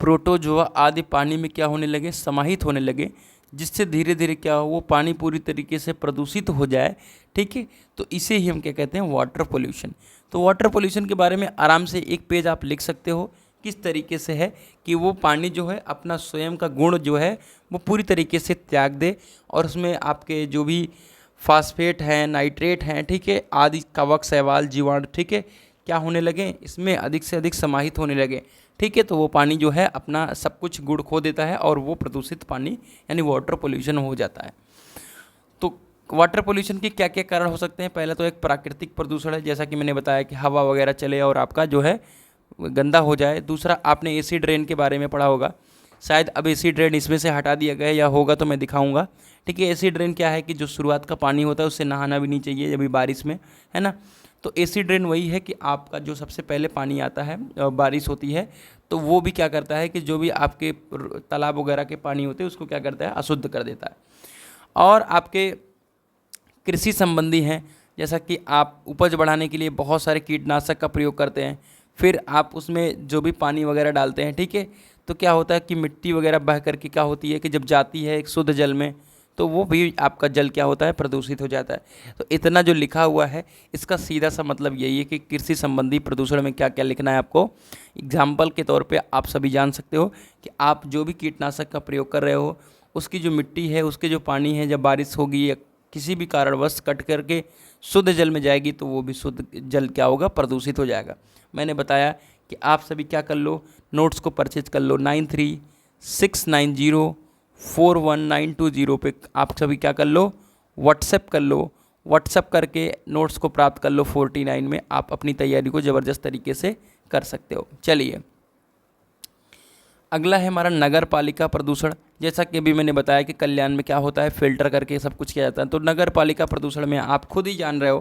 प्रोटोजोआ आदि पानी में क्या होने लगे, समाहित होने लगे, जिससे धीरे धीरे क्या हो, वो पानी पूरी तरीके से प्रदूषित हो जाए, ठीक है। तो इसे ही हम क्या कहते हैं, वाटर पोल्यूशन। तो वाटर पोल्यूशन के बारे में आराम से एक पेज आप लिख सकते हो किस तरीके से है कि वो पानी जो है अपना स्वयं का गुण जो है वो पूरी तरीके से त्याग दे और उसमें आपके जो भी फास्फेट हैं, नाइट्रेट हैं, ठीक है, आदि कवक, शैवाल, जीवाणु, ठीक है, क्या होने लगे, इसमें अधिक से अधिक समाहित होने लगे, ठीक है। तो वो पानी जो है अपना सब कुछ गुड़ खो देता है और वो प्रदूषित पानी यानी वाटर पोल्यूशन हो जाता है। तो वाटर पोल्यूशन के क्या क्या कारण हो सकते हैं? पहला तो एक प्राकृतिक प्रदूषण है, जैसा कि मैंने बताया कि हवा वगैरह चले और आपका जो है गंदा हो जाए। दूसरा, आपने एसिड रेन के बारे में पढ़ा होगा, शायद अब एसिड रेन इसमें से हटा दिया गया है या होगा तो मैं दिखाऊंगा। ठीक है, एसिड रेन क्या है कि जो शुरुआत का पानी होता है उससे नहाना भी नहीं चाहिए अभी बारिश में, है ना। तो एसिड रेन वही है कि आपका जो सबसे पहले पानी आता है बारिश होती है, तो वो भी क्या करता है कि जो भी आपके तालाब वगैरह के पानी होते हैं उसको क्या करता है, अशुद्ध कर देता है। और आपके कृषि संबंधी हैं, जैसा कि आप उपज बढ़ाने के लिए बहुत सारे कीटनाशक का प्रयोग करते हैं, फिर आप उसमें जो भी पानी वगैरह डालते हैं, ठीक है, तो क्या होता है कि मिट्टी वगैरह बह करके क्या होती है कि जब जाती है एक शुद्ध जल में, तो वो भी आपका जल क्या होता है, प्रदूषित हो जाता है। तो इतना जो लिखा हुआ है इसका सीधा सा मतलब यही है कि कृषि संबंधी प्रदूषण में क्या क्या लिखना है आपको। एग्जाम्पल के तौर पे आप सभी जान सकते हो कि आप जो भी कीटनाशक का प्रयोग कर रहे हो उसकी जो मिट्टी है, उसके जो पानी है, जब बारिश होगी या किसी भी कारणवश कट करके शुद्ध जल में जाएगी तो वो भी शुद्ध जल क्या होगा, प्रदूषित हो जाएगा। मैंने बताया कि आप सभी क्या कर लो, नोट्स को परचेज कर लो, 9369041920 पे आप सभी क्या कर लो, व्हाट्सएप कर लो। व्हाट्सएप करके नोट्स को प्राप्त कर लो 49 में, आप अपनी तैयारी को ज़बरदस्त तरीके से कर सकते हो। चलिए, अगला है हमारा नगर पालिका प्रदूषण। जैसा कि अभी मैंने बताया कि कल्याण में क्या होता है, फिल्टर करके सब कुछ किया जाता है। तो नगर पालिका प्रदूषण में आप खुद ही जान रहे हो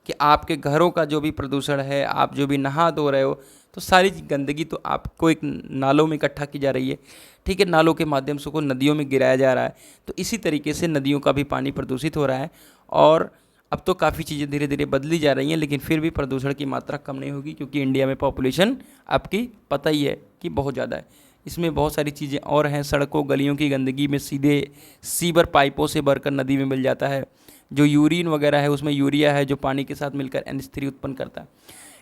कि आपके घरों का जो भी प्रदूषण है, आप जो भी नहा धो रहे हो, तो सारी गंदगी तो आपको एक नालों में इकट्ठा की जा रही है, ठीक है, नालों के माध्यम से को नदियों में गिराया जा रहा है। तो इसी तरीके से नदियों का भी पानी प्रदूषित हो रहा है। और अब तो काफ़ी चीज़ें धीरे धीरे बदली जा रही हैं, लेकिन फिर भी प्रदूषण की मात्रा कम नहीं होगी, क्योंकि इंडिया में पॉपुलेशन आपकी पता ही है कि बहुत ज़्यादा है। इसमें बहुत सारी चीज़ें और हैं, सड़कों गलियों की गंदगी में सीधे सीवर पाइपों से भरकर नदी में मिल जाता है। जो यूरिन वगैरह है उसमें यूरिया है जो पानी के साथ मिलकर NH3 उत्पन्न करता है।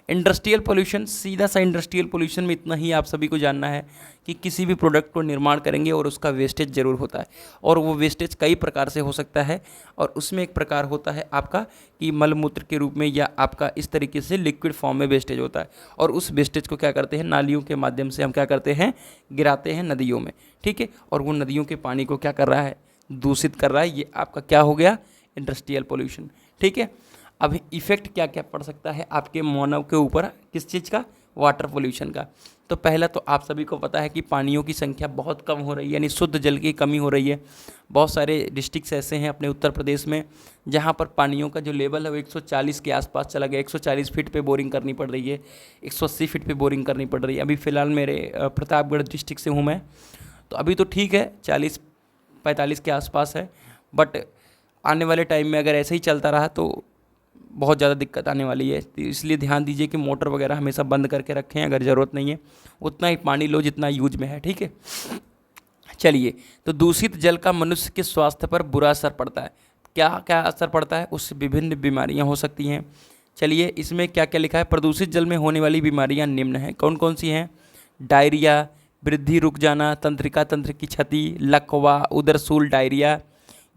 इंडस्ट्रियल पोल्यूशन, सीधा सा इंडस्ट्रियल पोल्यूशन में इतना ही आप सभी को जानना है कि किसी भी प्रोडक्ट को निर्माण करेंगे और उसका वेस्टेज ज़रूर होता है, और वो वेस्टेज कई प्रकार से हो सकता है। और उसमें एक प्रकार होता है आपका कि मलमूत्र के रूप में या आपका इस तरीके से लिक्विड फॉर्म में वेस्टेज होता है, और उस वेस्टेज को क्या करते हैं, नालियों के माध्यम से हम क्या करते हैं, गिराते हैं नदियों में, ठीक है। और वो नदियों के पानी को क्या कर रहा है, दूषित कर रहा है। ये आपका क्या हो गया, इंडस्ट्रियल पोल्यूशन, ठीक है। अब इफ़ेक्ट क्या क्या पड़ सकता है आपके मानव के ऊपर, किस चीज़ का, वाटर पोल्यूशन का। तो पहला तो आप सभी को पता है कि पानियों की संख्या बहुत कम हो रही है, यानी शुद्ध जल की कमी हो रही है। बहुत सारे डिस्ट्रिक्ट्स ऐसे हैं अपने उत्तर प्रदेश में जहाँ पर पानियों का जो लेवल है वो 140 के आसपास चला गया। 140 फीट पे बोरिंग करनी पड़ रही है, 180 फीट पे बोरिंग करनी पड़ रही है। अभी फ़िलहाल मेरे प्रतापगढ़ डिस्ट्रिक्ट से हूँ मैं, तो अभी तो ठीक है, 40-45 के आसपास है। बट आने वाले टाइम में अगर ऐसे ही चलता रहा तो बहुत ज़्यादा दिक्कत आने वाली है। तो इसलिए ध्यान दीजिए कि मोटर वगैरह हमेशा बंद करके रखें, अगर ज़रूरत नहीं है उतना ही पानी लो जितना यूज में है, ठीक है। चलिए, तो दूषित जल का मनुष्य के स्वास्थ्य पर बुरा असर पड़ता है। क्या क्या असर पड़ता है, उससे विभिन्न बीमारियां हो सकती हैं। चलिए, इसमें क्या क्या लिखा है, प्रदूषित जल में होने वाली बीमारियां निम्न हैं। कौन कौन सी हैं, डायरिया, वृद्धि रुक जाना, तंत्रिका तंत्र की क्षति, लकवा, उदरसूल, डायरिया,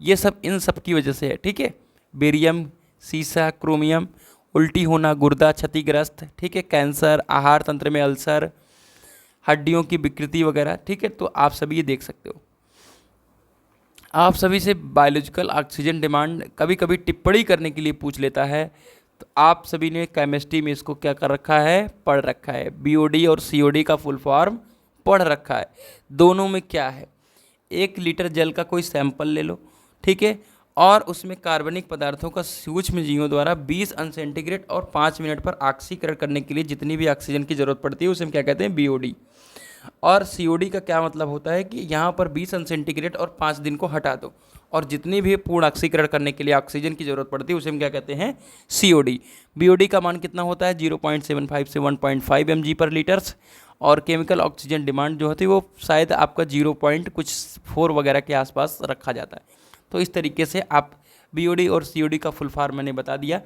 ये सब इन सब की वजह से है, ठीक है। बेरियम, सीसा, क्रोमियम, उल्टी होना, गुर्दा क्षतिग्रस्त, ठीक है, कैंसर, आहार तंत्र में अल्सर, हड्डियों की विकृति वगैरह, ठीक है। तो आप सभी ये देख सकते हो। आप सभी से बायोलॉजिकल ऑक्सीजन डिमांड कभी कभी टिप्पणी करने के लिए पूछ लेता है, तो आप सभी ने केमिस्ट्री में इसको क्या कर रखा है, पढ़ रखा है। BOD और COD का फुल फॉर्म पढ़ रखा है। दोनों में क्या है, 1 लीटर जल का कोई सैंपल ले लो, ठीक है, और उसमें कार्बनिक पदार्थों का सूक्ष्म जीवों द्वारा 20 अंश सेंटीग्रेड और 5 मिनट पर ऑक्सीकरण करने के लिए जितनी भी ऑक्सीजन की जरूरत पड़ती है उसे हम क्या कहते हैं, BOD। और COD का क्या मतलब होता है कि यहाँ पर 20 अंश सेंटीग्रेड और 5 दिन को हटा दो, और जितनी भी पूर्ण ऑक्सीकरण करने के लिए ऑक्सीजन की जरूरत पड़ती है उसे हम क्या कहते हैं, COD। BOD का मान कितना होता है, 0.75 से 1.5 mg पर लीटर्स। और केमिकल ऑक्सीजन डिमांड जो होती है वो शायद आपका 0.4 वगैरह के आसपास रखा जाता है। तो इस तरीके से आप BOD और COD का फुल फॉर्म मैंने बता दिया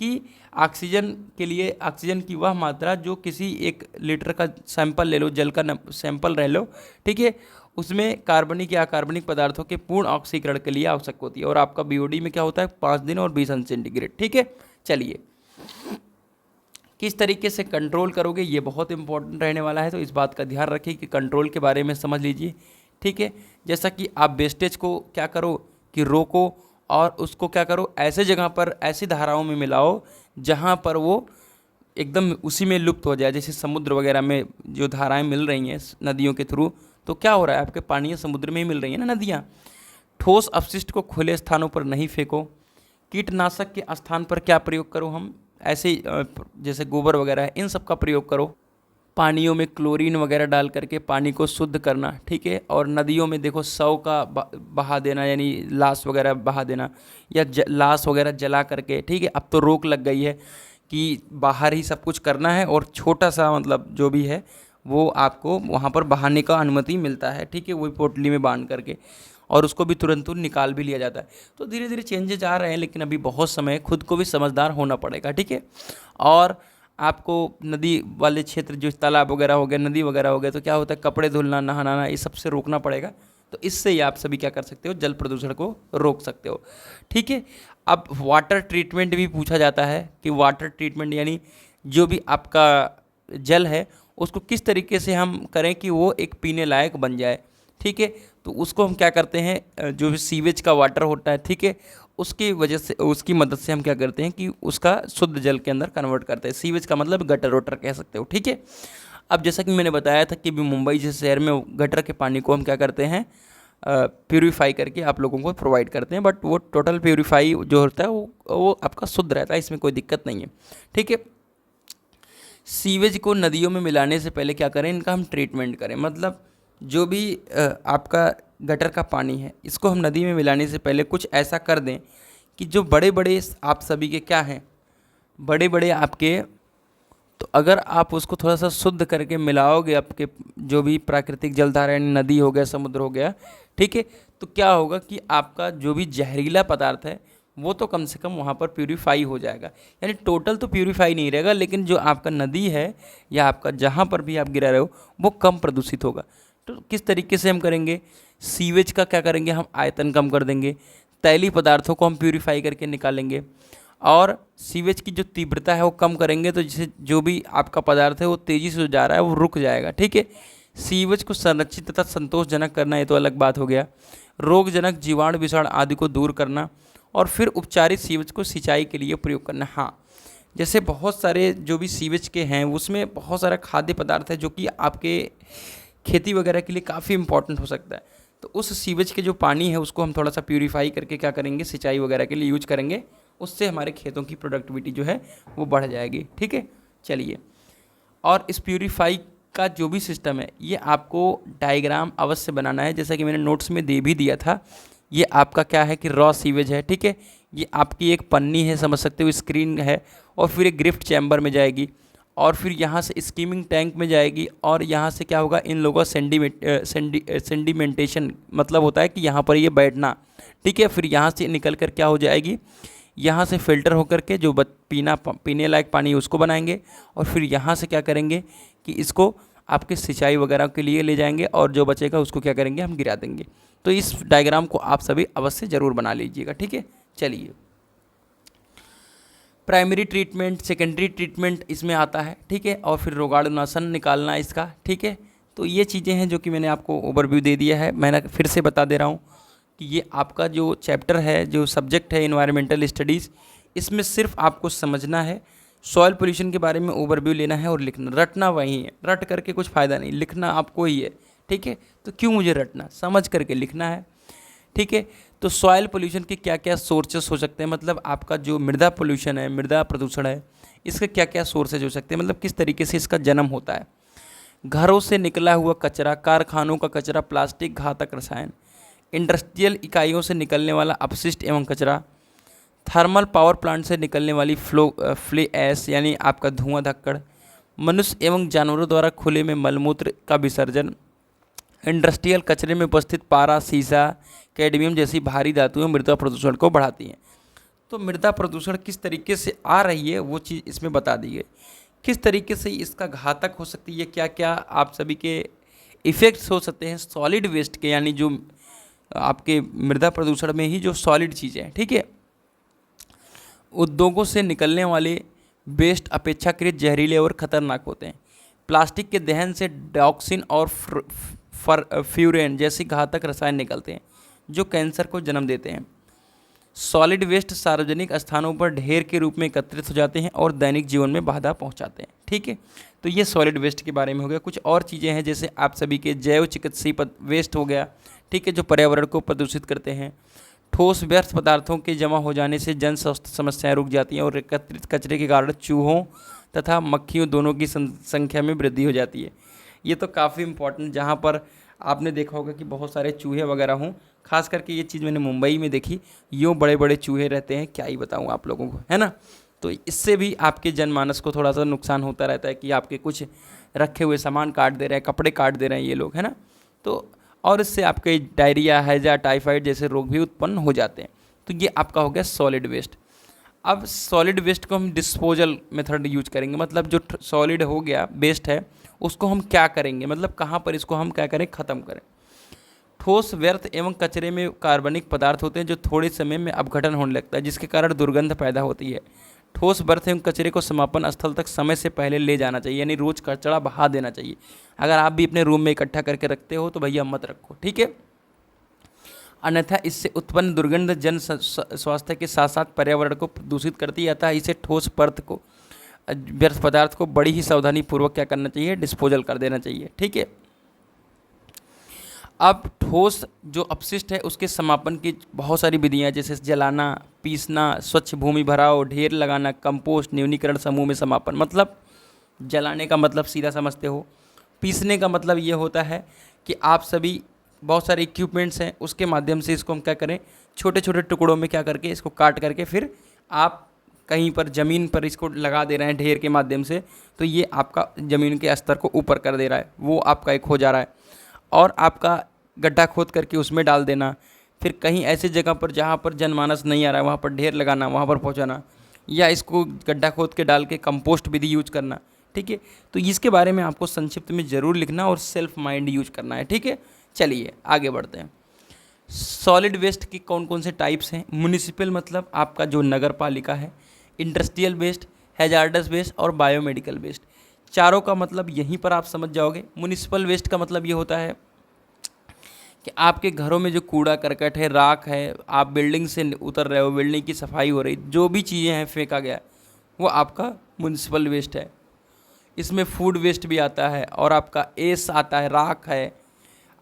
कि ऑक्सीजन के लिए ऑक्सीजन की वह मात्रा जो किसी 1 लीटर का सैंपल ले लो, जल का सैंपल ले लो, ठीक है, उसमें कार्बनिक या अकार्बनिक पदार्थों के पूर्ण ऑक्सीकरण के लिए आवश्यक होती है। और आपका BOD में क्या होता है, 5 दिन और 20 अंश सेंटीग्रेड, ठीक है। चलिए, किस तरीके से कंट्रोल करोगे ये बहुत इंपॉर्टेंट रहने वाला है, तो इस बात का ध्यान रखिए कि कंट्रोल के बारे में समझ लीजिए। ठीक है, जैसा कि आप वेस्टेज को क्या करो कि रोको, और उसको क्या करो ऐसे जगह पर ऐसी धाराओं में मिलाओ जहाँ पर वो एकदम उसी में लुप्त हो जाए। जैसे समुद्र वगैरह में जो धाराएं मिल रही हैं नदियों के थ्रू, तो क्या हो रहा है, आपके पानी समुद्र में ही मिल रही हैं ना नदियाँ। ठोस अपशिष्ट को खुले स्थानों पर नहीं फेंको। कीटनाशक के स्थान पर क्या प्रयोग करो हम, ऐसे जैसे गोबर वगैरह है, इन सब का प्रयोग करो। पानियों में क्लोरीन वगैरह डाल करके पानी को शुद्ध करना, ठीक है। और नदियों में देखो शव का बहा देना, यानी लाश वगैरह बहा देना, या लाश वगैरह जला करके, ठीक है। अब तो रोक लग गई है कि बाहर ही सब कुछ करना है, और छोटा सा मतलब जो भी है वो आपको वहाँ पर बहाने का अनुमति मिलता है, ठीक है, वही पोटली में बांध करके, और उसको भी तुरंत निकाल भी लिया जाता है। तो धीरे धीरे चेंजेज आ रहे हैं, लेकिन अभी बहुत समय खुद को भी समझदार होना पड़ेगा, ठीक है। और आपको नदी वाले क्षेत्र जो तालाब वगैरह हो गया, नदी वगैरह हो गया, तो क्या होता है कपड़े धुलना, नहाना, ये सबसे रोकना पड़ेगा। तो इससे ही आप सभी क्या कर सकते हो, जल प्रदूषण को रोक सकते हो, ठीक है। अब वाटर ट्रीटमेंट भी पूछा जाता है कि वाटर ट्रीटमेंट यानी जो भी आपका जल है उसको किस तरीके से हम करें कि वो एक पीने लायक बन जाए, ठीक है। तो उसको हम क्या करते हैं, जो भी सीवेज का वाटर होता है, ठीक है, उसकी वजह से, उसकी मदद से हम क्या करते हैं कि उसका शुद्ध जल के अंदर कन्वर्ट करते हैं। सीवेज का मतलब गटर वटर कह सकते हो, ठीक है। अब जैसा कि मैंने बताया था कि मुंबई जैसे शहर में गटर के पानी को हम क्या करते हैं, प्यूरीफाई करके आप लोगों को प्रोवाइड करते हैं, बट वो टोटल प्यूरीफाई जो होता है वो आपका शुद्ध रहता है, इसमें कोई दिक्कत नहीं है, ठीक है। सीवेज को नदियों में मिलाने से पहले क्या करें, इनका हम ट्रीटमेंट करें। मतलब जो भी आपका गटर का पानी है, इसको हम नदी में मिलाने से पहले कुछ ऐसा कर दें कि जो बड़े बड़े आप सभी के क्या हैं, बड़े बड़े आपके, तो अगर आप उसको थोड़ा सा शुद्ध करके मिलाओगे आपके जो भी प्राकृतिक जलधारा यानी नदी हो गया, समुद्र हो गया, ठीक है, तो क्या होगा कि आपका जो भी जहरीला पदार्थ है वो तो कम से कम वहाँ पर प्यूरीफाई हो जाएगा। यानी टोटल तो प्यूरीफाई नहीं रहेगा, लेकिन जो आपका नदी है या आपका जहाँ पर भी आप गिरा रहे हो वो कम प्रदूषित होगा। तो किस तरीके से हम करेंगे, सीवेज का क्या करेंगे, हम आयतन कम कर देंगे, तैलीय पदार्थों को हम प्यूरीफाई करके निकालेंगे, और सीवेज की जो तीव्रता है वो कम करेंगे, तो जिससे जो भी आपका पदार्थ है वो तेज़ी से जा रहा है वो रुक जाएगा, ठीक है। सीवेज को संरक्षित तथा संतोषजनक करना, ये तो अलग बात हो गया। रोगजनक जीवाणु विषाणु आदि को दूर करना, और फिर उपचारित सीवेज को सिंचाई के लिए प्रयोग करना। हाँ, जैसे बहुत सारे जो भी सीवेज के हैं उसमें बहुत सारा खाद्य पदार्थ है जो कि आपके खेती वगैरह के लिए काफ़ी इंपॉर्टेंट हो सकता है। तो उस सीवेज के जो पानी है उसको हम थोड़ा सा प्यूरीफाई करके क्या करेंगे, सिंचाई वगैरह के लिए यूज करेंगे, उससे हमारे खेतों की प्रोडक्टिविटी जो है वो बढ़ जाएगी, ठीक है। चलिए, और इस प्यूरीफाई का जो भी सिस्टम है ये आपको डायग्राम अवश्य बनाना है, जैसा कि मैंने नोट्स में दे भी दिया था। ये आपका क्या है कि रॉ सीवेज है, ठीक है। ये आपकी एक पन्नी है, समझ सकते हो, स्क्रीन है, और फिर एक ग्रिफ्ट चैम्बर में जाएगी, और फिर यहाँ से स्कीमिंग टैंक में जाएगी, और यहाँ से क्या होगा, इन लोगों का सेंडिमेंटेशन मतलब होता है कि यहाँ पर ये बैठना, ठीक है। फिर यहाँ से निकल कर क्या हो जाएगी, यहाँ से फ़िल्टर होकर के जो पीने लायक पानी है उसको बनाएंगे, और फिर यहाँ से क्या करेंगे कि इसको आपके सिंचाई वगैरह के लिए ले जाएंगे, और जो बचेगा उसको क्या करेंगे, हम गिरा देंगे। तो इस डायग्राम को आप सभी अवश्य ज़रूर बना लीजिएगा, ठीक है। चलिए, प्राइमरी ट्रीटमेंट, सेकेंडरी ट्रीटमेंट इसमें आता है, ठीक है, और फिर रोगाणुनाशन निकालना इसका, ठीक है। तो ये चीज़ें हैं जो कि मैंने आपको ओवरव्यू दे दिया है। मैंने फिर से बता दे रहा हूँ कि ये आपका जो चैप्टर है, जो सब्जेक्ट है एनवायरमेंटल स्टडीज़, इसमें सिर्फ आपको समझना है, सॉइल पोल्यूशन के बारे में ओवरव्यू लेना है और लिखना, रटना वही है, रट करके कुछ फ़ायदा नहीं, लिखना आपको ही है, ठीक है। तो क्यों मुझे रटना, समझ करके लिखना है, ठीक है। तो सॉइल पोल्यूशन के क्या क्या सोर्सेस हो सकते हैं, मतलब आपका जो मृदा पोल्यूशन है, मृदा प्रदूषण है, इसके क्या क्या सोर्सेज हो सकते हैं, मतलब किस तरीके से इसका जन्म होता है। घरों से निकला हुआ कचरा, कारखानों का कचरा, प्लास्टिक, घातक रसायन, इंडस्ट्रियल इकाइयों से निकलने वाला अपशिष्ट एवं कचरा, थर्मल पावर प्लांट से निकलने वाली फ्ले ऐश यानी आपका धुआं धक्कड़, मनुष्य एवं जानवरों द्वारा खुले में मलमूत्र का विसर्जन, इंडस्ट्रियल कचरे में उपस्थित पारा, सीसा, कैडमियम जैसी भारी धातुएं मृदा प्रदूषण को बढ़ाती हैं। तो मृदा प्रदूषण किस तरीके से आ रही है वो चीज़ इसमें बता दी है, किस तरीके से इसका घातक हो सकती है, क्या क्या आप सभी के इफ़ेक्ट्स हो सकते हैं सॉलिड वेस्ट के, यानी जो आपके मृदा प्रदूषण में ही जो सॉलिड चीज़ें हैं, ठीक है। उद्योगों से निकलने वाले वेस्ट अपेक्षाकृत जहरीले और खतरनाक होते हैं। प्लास्टिक के दहन से डॉक्सिन और फ्यूरेन जैसे घातक रसायन निकलते हैं जो कैंसर को जन्म देते हैं। सॉलिड वेस्ट सार्वजनिक स्थानों पर ढेर के रूप में एकत्रित हो जाते हैं और दैनिक जीवन में बाधा पहुंचाते हैं। ठीक है, तो ये सॉलिड वेस्ट के बारे में हो गया। कुछ और चीज़ें हैं जैसे आप सभी के जैव चिकित्सीय वेस्ट हो गया, ठीक है, जो पर्यावरण को प्रदूषित करते हैं। ठोस व्यर्थ पदार्थों के जमा हो जाने से जन स्वास्थ्य समस्याएं रुक जाती हैं और एकत्रित कचरे के कारण चूहों तथा मक्खियों दोनों की संख्या में वृद्धि हो जाती है। ये तो काफ़ी इम्पोर्टेंट, जहाँ पर आपने देखा होगा कि बहुत सारे चूहे वगैरह हों। खास करके ये चीज़ मैंने मुंबई में देखी, यूँ बड़े बड़े चूहे रहते हैं, क्या ही बताऊँ आप लोगों को, है ना। तो इससे भी आपके जनमानस को थोड़ा सा नुकसान होता रहता है कि आपके कुछ रखे हुए सामान काट दे रहे हैं, कपड़े काट दे रहे हैं ये लोग, है ना। तो और इससे आपके डायरिया, हैजा, टाइफाइड जैसे रोग भी उत्पन्न हो जाते हैं। तो ये आपका हो गया सॉलिड वेस्ट। अब सॉलिड वेस्ट को हम डिस्पोजल मेथड यूज करेंगे, मतलब जो सॉलिड हो गया वेस्ट है उसको हम क्या करेंगे, मतलब कहाँ पर इसको हम क्या करें, ख़त्म करें। ठोस व्यर्थ एवं कचरे में कार्बनिक पदार्थ होते हैं जो थोड़े समय में अपघटन होने लगता है जिसके कारण दुर्गंध पैदा होती है। ठोस व्यर्थ एवं कचरे को समापन स्थल तक समय से पहले ले जाना चाहिए, यानी रोज कचरा बहा देना चाहिए। अगर आप भी अपने रूम में इकट्ठा करके रखते हो तो भैया मत रखो, ठीक है। अन्यथा इससे उत्पन्न दुर्गंध जन स्वास्थ्य के साथ साथ पर्यावरण को दूषित करती है। अतः इसे ठोस व्यर्थ पदार्थ को बड़ी ही सावधानी पूर्वक क्या करना चाहिए, डिस्पोजल कर देना चाहिए, ठीक है। अब ठोस जो अपशिष्ट है उसके समापन की बहुत सारी विधियाँ, जैसे जलाना, पीसना, स्वच्छ भूमि भराव, ढेर लगाना, कंपोस्ट, न्यूनीकरण, समूह में समापन। मतलब जलाने का मतलब सीधा समझते हो, पीसने का मतलब ये होता है कि आप सभी बहुत सारे इक्विपमेंट्स हैं उसके माध्यम से इसको हम क्या करें, छोटे छोटे टुकड़ों में क्या करके इसको काट करके फिर आप कहीं पर ज़मीन पर इसको लगा दे रहे हैं ढेर के माध्यम से, तो ये आपका ज़मीन के स्तर को ऊपर कर दे रहा है, वो आपका एक हो जा रहा है। और आपका गड्ढा खोद करके उसमें डाल देना, फिर कहीं ऐसी जगह पर जहाँ पर जनमानस नहीं आ रहा है वहाँ पर ढेर लगाना, वहाँ पर पहुँचाना, या इसको गड्ढा खोद के डाल के कंपोस्ट विधि यूज करना, ठीक है। तो इसके बारे में आपको संक्षिप्त में ज़रूर लिखना और सेल्फ माइंड यूज करना है, ठीक है। चलिए आगे बढ़ते हैं। सॉलिड वेस्ट की कौन कौन से टाइप्स हैं। म्युनिसिपल मतलब आपका जो नगर पालिका है, इंडस्ट्रियल वेस्ट, हैजार्डस वेस्ट और बायोमेडिकल वेस्ट। चारों का मतलब यहीं पर आप समझ जाओगे। म्युनिसिपल वेस्ट का मतलब ये होता है कि आपके घरों में जो कूड़ा करकट है, राख है, आप बिल्डिंग से उतर रहे हो, बिल्डिंग की सफाई हो रही, जो भी चीज़ें हैं फेंका गया, वो आपका म्युनिसिपल वेस्ट है। इसमें फूड वेस्ट भी आता है और आपका एस आता है, राख है,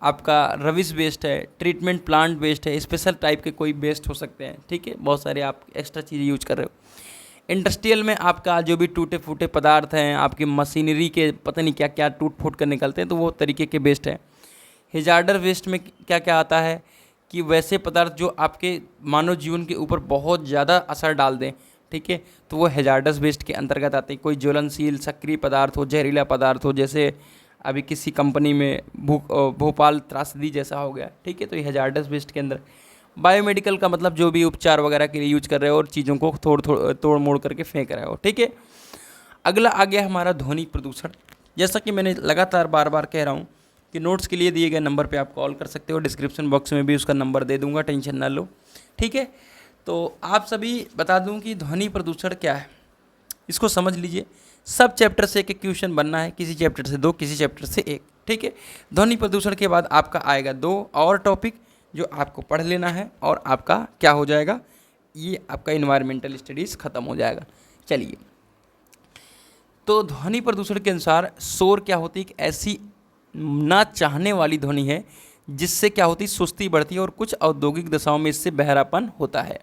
आपका रविश वेस्ट है, ट्रीटमेंट प्लांट वेस्ट है, स्पेशल टाइप के कोई वेस्ट हो सकते हैं, ठीक है। बहुत सारे आप एक्स्ट्रा चीज़ें यूज कर रहे हो। इंडस्ट्रियल में आपका जो भी टूटे फूटे पदार्थ हैं, आपकी मशीनरी के पता नहीं क्या क्या टूट फूट कर निकलते हैं, तो वो तरीके के वेस्ट हैं। हैजार्डस वेस्ट में क्या क्या आता है कि वैसे पदार्थ जो आपके मानव जीवन के ऊपर बहुत ज़्यादा असर डाल दें, ठीक है, तो वो हैजार्डस वेस्ट के अंतर्गत आते हैं। कोई ज्वलनशील सक्रिय पदार्थ हो, जहरीला पदार्थ हो, जैसे अभी किसी कंपनी में भोपाल त्रासदी जैसा हो गया, ठीक है, तो ये हैजार्डस वेस्ट के अंदर। बायोमेडिकल का मतलब जो भी उपचार वगैरह के लिए यूज कर रहे हो और चीज़ों को तोड़ मोड़ करके फेंक रहे हो, ठीक है। अगला आ गया हमारा ध्वनि प्रदूषण। जैसा कि मैंने लगातार बार बार कह रहा हूँ कि नोट्स के लिए दिए गए नंबर पे आप कॉल कर सकते हो, डिस्क्रिप्शन बॉक्स में भी उसका नंबर दे दूंगा, टेंशन ना लो, ठीक है। तो आप सभी बता दूं कि ध्वनि प्रदूषण क्या है, इसको समझ लीजिए। सब चैप्टर से एक क्वेश्चन बनना है, किसी चैप्टर से 2, किसी चैप्टर से 1, ठीक है। ध्वनि प्रदूषण के बाद आपका आएगा 2 और टॉपिक जो आपको पढ़ लेना है और आपका क्या हो जाएगा, ये आपका इन्वायरमेंटल स्टडीज़ ख़त्म हो जाएगा। चलिए, तो ध्वनि प्रदूषण के अनुसार शोर क्या होती है, एक ऐसी ना चाहने वाली ध्वनि है जिससे क्या होती है, सुस्ती बढ़ती है और कुछ औद्योगिक दशाओं में इससे बहरापन होता है।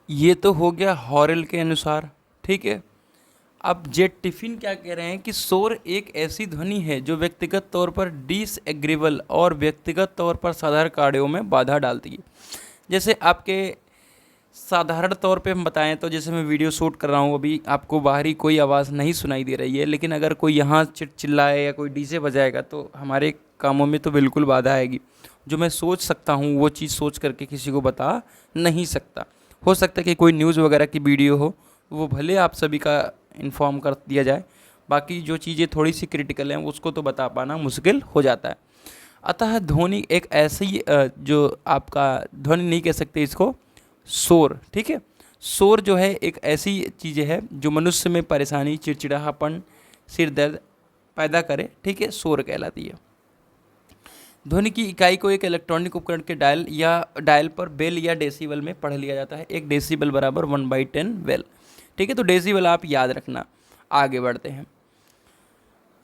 ये तो हो गया हॉरेल के अनुसार, ठीक है। अब जेट टिफिन क्या कह रहे हैं कि शोर एक ऐसी ध्वनि है जो व्यक्तिगत तौर पर डिसएग्रीबल और व्यक्तिगत तौर पर साधारण कार्यों में बाधा डालती है। जैसे आपके साधारण तौर पे हम बताएं तो जैसे मैं वीडियो शूट कर रहा हूँ, अभी आपको बाहरी कोई आवाज़ नहीं सुनाई दे रही है, लेकिन अगर कोई यहाँ चिल्लाए या कोई डीजे बजाएगा तो हमारे कामों में तो बिल्कुल बाधा आएगी। जो मैं सोच सकता हूँ वो चीज़ सोच करके किसी को बता नहीं सकता। हो सकता है कि कोई न्यूज़ वगैरह की वीडियो हो, वो भले आप सभी का इन्फॉर्म कर दिया जाए, बाकी जो चीज़ें थोड़ी सी क्रिटिकल हैं उसको तो बता पाना मुश्किल हो जाता है। अतः ध्वनि एक ऐसी जो आपका ध्वनि नहीं कह सकते इसको, शोर, ठीक है। शोर जो है एक ऐसी चीज़ है जो मनुष्य में परेशानी, चिड़चिड़ापन, सिर दर्द पैदा करे, ठीक है, शोर कहलाती है। ध्वनि की इकाई को एक इलेक्ट्रॉनिक उपकरण के डायल पर बेल या डेसिबल में पढ़ लिया जाता है। एक डेसिबल बराबर 1/10 बेल, ठीक है। तो डेसिबल आप याद रखना। आगे बढ़ते हैं।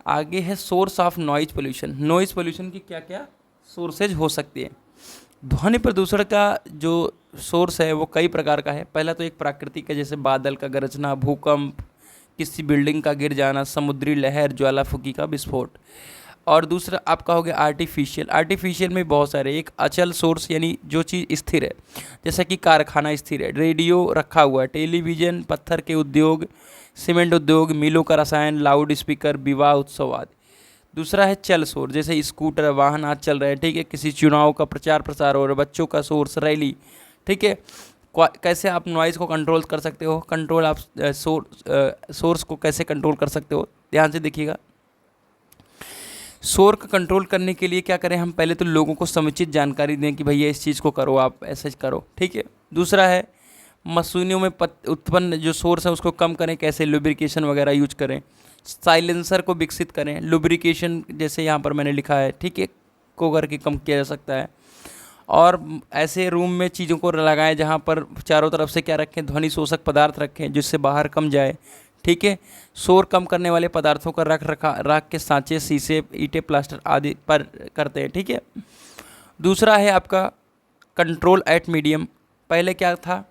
आगे है source of noise pollution. Noise pollution की क्या क्या सोर्सेज हो सकती है। ध्वनि प्रदूषण का जो सोर्स है वो कई प्रकार का है। पहला तो एक प्राकृतिक है, जैसे बादल का गरजना, भूकंप, किसी बिल्डिंग का गिर जाना, समुद्री लहर, ज्वालामुखी का विस्फोट। और दूसरा आपका हो गया आर्टिफिशियल। आर्टिफिशियल में बहुत सारे, एक अचल सोर्स यानी जो चीज़ स्थिर है, जैसा कि कारखाना स्थिर है, रेडियो रखा हुआ है, टेलीविज़न, पत्थर के उद्योग, सीमेंट उद्योग, मिलों का रसायन, लाउड स्पीकर, विवाह उत्सव आदि। दूसरा है चल शोर, जैसे स्कूटर, वाहन आज चल रहे हैं, ठीक है, किसी चुनाव का प्रचार प्रसार हो रहा है, बच्चों का सोर्स, रैली, ठीक है। कैसे आप नॉइज़ को कंट्रोल कर सकते हो, कंट्रोल आप सोर्स को कैसे कंट्रोल कर सकते हो, ध्यान से देखिएगा। शोर का कंट्रोल करने के लिए क्या करें हम, पहले तो लोगों को समुचित जानकारी दें कि भैया इस चीज़ को करो, आप ऐसा करो, ठीक है। दूसरा है मशीनों में उत्पन्न जो सोर्स है उसको कम करें, कैसे लुब्रिकेशन वगैरह यूज करें, साइलेंसर को विकसित करें, लुब्रिकेशन जैसे यहाँ पर मैंने लिखा है, ठीक है, को करके कम किया जा सकता है। और ऐसे रूम में चीज़ों को लगाएं जहाँ पर चारों तरफ से क्या रखें, ध्वनि शोषक पदार्थ रखें जिससे बाहर कम जाए, ठीक है। शोर कम करने वाले पदार्थों का रख के सांचे, शीशे, ईंटें, प्लास्टर आदि पर करते हैं, ठीक है। दूसरा है आपका कंट्रोल एट मीडियम। पहले क्या था,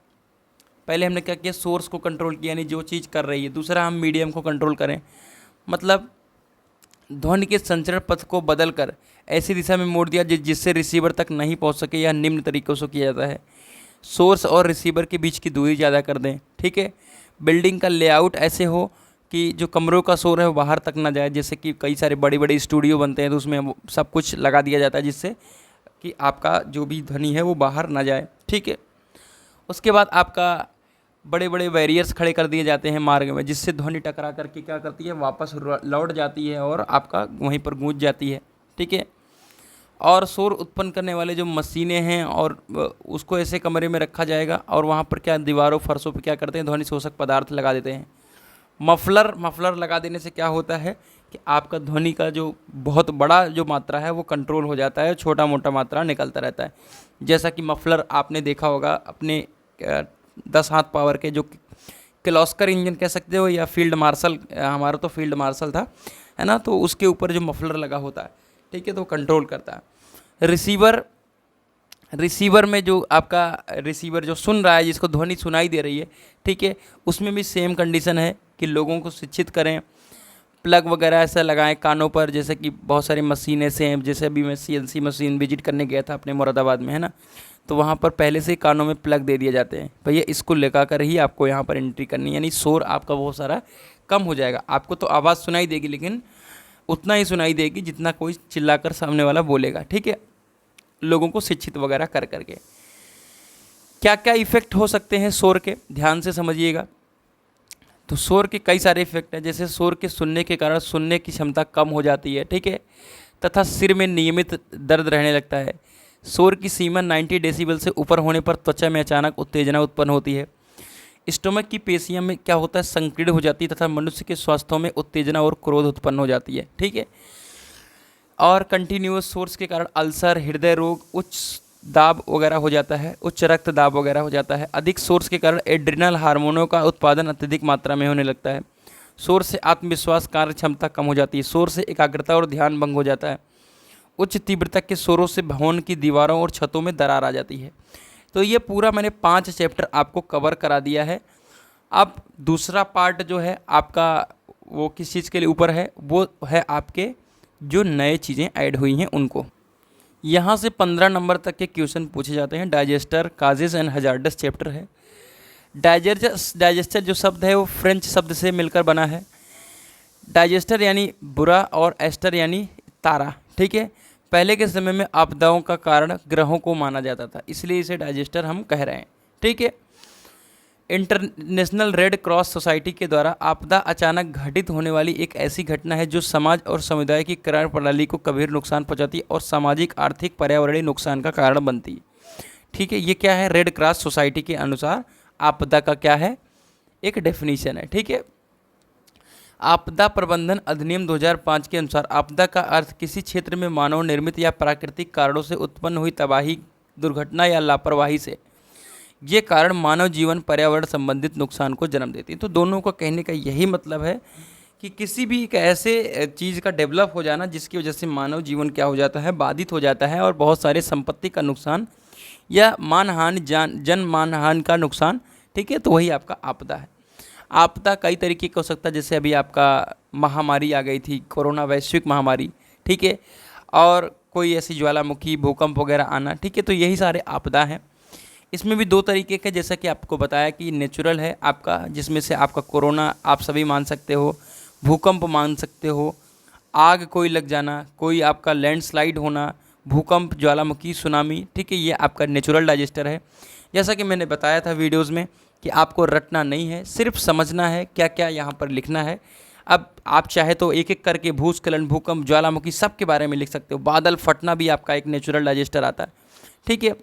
पहले हमने क्या किया, सोर्स को कंट्रोल किया, यानी जो चीज़ कर रही है। दूसरा हम मीडियम को कंट्रोल करें, मतलब ध्वनि के संचरण पथ को बदलकर ऐसी दिशा में मोड़ दिया जिससे रिसीवर तक नहीं पहुंच सके, या निम्न तरीक़ों से किया जाता है। सोर्स और रिसीवर के बीच की दूरी ज़्यादा कर दें, ठीक है। बिल्डिंग का लेआउट ऐसे हो कि जो कमरों का शोर है वो बाहर तक ना जाए, जैसे कि कई सारे बड़े बड़े स्टूडियो बनते हैं तो उसमें सब कुछ लगा दिया जाता है जिससे कि आपका जो भी ध्वनि है वो बाहर ना जाए, ठीक है। उसके बाद आपका बड़े बड़े बैरियर्स खड़े कर दिए जाते हैं मार्ग में, जिससे ध्वनि टकरा करके क्या करती है, वापस लौट जाती है और आपका वहीं पर गूंज जाती है, ठीक है। और शोर उत्पन्न करने वाले जो मशीनें हैं और उसको ऐसे कमरे में रखा जाएगा और वहाँ पर क्या दीवारों फर्शों पर क्या करते हैं, ध्वनि शोषक पदार्थ लगा देते हैं। मफलर लगा देने से क्या होता है कि आपका ध्वनि का जो बहुत बड़ा जो मात्रा है वो कंट्रोल हो जाता है, छोटा मोटा मात्रा निकलता रहता है। जैसा कि मफलर आपने देखा होगा अपने 10 हाथ पावर के जो किर्लोस्कर इंजन कह सकते हो, या फील्ड मार्शल, हमारा तो फील्ड मार्शल था, है ना, तो उसके ऊपर जो मफलर लगा होता है, ठीक है, तो कंट्रोल करता है। रिसीवर में जो आपका रिसीवर जो सुन रहा है, जिसको ध्वनि सुनाई दे रही है, ठीक है, उसमें भी सेम कंडीशन है कि लोगों को शिक्षित करें, प्लग वगैरह ऐसा लगाएं कानों पर, जैसे कि बहुत सारी मशीनें से हैं, जैसे अभी मैं CNC मशीन विजिट करने गया था अपने मुरादाबाद में, है ना, तो वहाँ पर पहले से ही कानों में प्लग दे दिए जाते हैं, भैया इसको लगा कर ही आपको यहाँ पर एंट्री करनी है, यानी शोर आपका बहुत सारा कम हो जाएगा। आपको तो आवाज़ सुनाई देगी, लेकिन उतना ही सुनाई देगी जितना कोई चिल्लाकर सामने वाला बोलेगा, ठीक है, लोगों को शिक्षित वगैरह कर करके। क्या क्या इफ़ेक्ट हो सकते हैं शोर के, ध्यान से समझिएगा। तो शोर के कई सारे इफेक्ट हैं, जैसे शोर के सुनने के कारण सुनने की क्षमता कम हो जाती है, ठीक है, तथा सिर में नियमित दर्द रहने लगता है। शोर की सीमा 90 डेसिबल से ऊपर होने पर त्वचा में अचानक उत्तेजना उत्पन्न होती है। स्टोमक की पेशियां में क्या होता है, संकीर्ण हो जाती है तथा मनुष्य के स्वास्थ्य में उत्तेजना और क्रोध उत्पन्न हो जाती है, ठीक है। और कंटिन्यूअस शोर के कारण अल्सर, हृदय रोग, उच्च दाब वगैरह हो जाता है, उच्च रक्तदाब वगैरह हो जाता है। अधिक शोर के कारण एड्रिनल हार्मोनों का उत्पादन अत्यधिक मात्रा में होने लगता है। शोर से आत्मविश्वास, कार्य क्षमता कम हो जाती है। शोर से एकाग्रता और ध्यान भंग हो जाता है। उच्च तीव्रता के शोरों से भवन की दीवारों और छतों में दरार आ जाती है। तो ये पूरा मैंने 5 चैप्टर आपको कवर करा दिया है। अब दूसरा पार्ट जो है आपका वो किस चीज़ के लिए ऊपर है, वो है आपके जो नए चीज़ें ऐड हुई हैं उनको। यहाँ से 15 नंबर तक के क्वेश्चन पूछे जाते हैं। Digester, causes and hazardous chapter है। डाइजेस्टर जो शब्द है वो फ्रेंच शब्द से मिलकर बना है। डाइजेस्टर यानी बुरा और एस्टर यानी तारा, ठीक है। पहले के समय में आपदाओं का कारण ग्रहों को माना जाता था, इसलिए इसे डाइजेस्टर हम कह रहे हैं, ठीक है। इंटरनेशनल रेड क्रॉस सोसाइटी के द्वारा आपदा अचानक घटित होने वाली एक ऐसी घटना है जो समाज और समुदाय की कार्य प्रणाली को गंभीर नुकसान पहुंचाती है और सामाजिक, आर्थिक, पर्यावरणीय नुकसान का कारण बनती है, ठीक है। ये क्या है, रेड क्रॉस सोसाइटी के अनुसार आपदा का क्या है, एक डेफिनेशन है। ठीक है, आपदा प्रबंधन अधिनियम 2005 के अनुसार आपदा का अर्थ किसी क्षेत्र में मानव निर्मित या प्राकृतिक कारणों से उत्पन्न हुई तबाही, दुर्घटना या लापरवाही से ये कारण मानव जीवन पर्यावरण संबंधित नुकसान को जन्म देती है। तो दोनों का कहने का यही मतलब है कि किसी भी एक ऐसे चीज़ का डेवलप हो जाना जिसकी वजह से मानव जीवन क्या हो जाता है, बाधित हो जाता है और बहुत सारे संपत्ति का नुकसान या मानहानि, जन मानहानि का नुकसान। ठीक है, तो वही आपका आपदा है। आपदा कई तरीके का हो सकता है, जैसे अभी आपका महामारी आ गई थी, कोरोना वैश्विक महामारी। ठीक है, और कोई ऐसी ज्वालामुखी, भूकंप वगैरह आना। ठीक है, तो यही सारे आपदा हैं। इसमें भी दो तरीके के, जैसा कि आपको बताया कि नेचुरल है आपका, जिसमें से आपका कोरोना आप सभी मान सकते हो, भूकंप मान सकते हो, आग कोई लग जाना, कोई आपका लैंडस्लाइड होना, भूकंप, ज्वालामुखी, सुनामी। ठीक है, ये आपका नेचुरल डिजास्टर है। जैसा कि मैंने बताया था वीडियोज़ में कि आपको रटना नहीं है, सिर्फ समझना है क्या क्या यहाँ पर लिखना है। अब आप चाहे तो एक एक करके भूस्खलन, भूकंप, ज्वालामुखी सब के बारे में लिख सकते हो। बादल फटना भी आपका एक नेचुरल डिजास्टर आता है। ठीक है,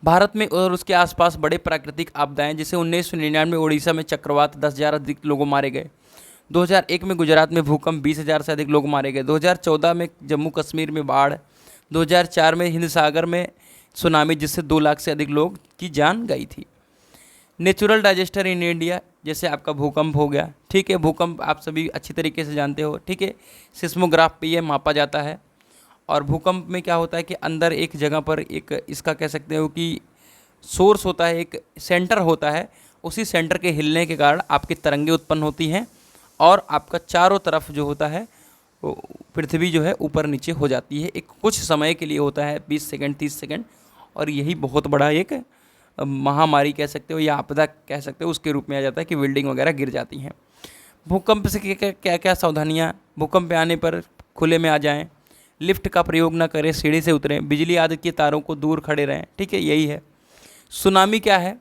भारत में और उसके आसपास बड़े प्राकृतिक आपदाएं, जैसे 1999 में उड़ीसा में चक्रवात, 10,000 अधिक लोग मारे गए। 2001 में गुजरात में भूकंप, 20,000 से अधिक लोग मारे गए। 2014 में जम्मू कश्मीर में बाढ़। 2004 में हिंद सागर में सुनामी, जिससे 2 लाख से अधिक लोग की जान गई थी। नेचुरल डिजास्टर इन इंडिया, जैसे आपका भूकंप हो गया। ठीक है, भूकंप आप सभी अच्छी तरीके से जानते हो। ठीक है, सिस्मोग्राफ पे ये मापा जाता है। और भूकंप में क्या होता है कि अंदर एक जगह पर एक इसका कह सकते हो कि सोर्स होता है, एक सेंटर होता है। उसी सेंटर के हिलने के कारण आपकी तरंगें उत्पन्न होती हैं और आपका चारों तरफ जो होता है वो पृथ्वी जो है ऊपर नीचे हो जाती है। एक कुछ समय के लिए होता है, 20 सेकंड, 30 सेकंड, और यही बहुत बड़ा एक महामारी कह सकते हो या आपदा कह सकते हो उसके रूप में आ जाता है कि बिल्डिंग वगैरह गिर जाती हैं। भूकंप से क्या क्या सावधानियाँ, भूकंप आने पर खुले में आ जाएं, लिफ्ट का प्रयोग ना करें, सीढ़ी से उतरें, बिजली आदि के तारों को दूर खड़े रहें। ठीक है, यही है। सुनामी क्या है?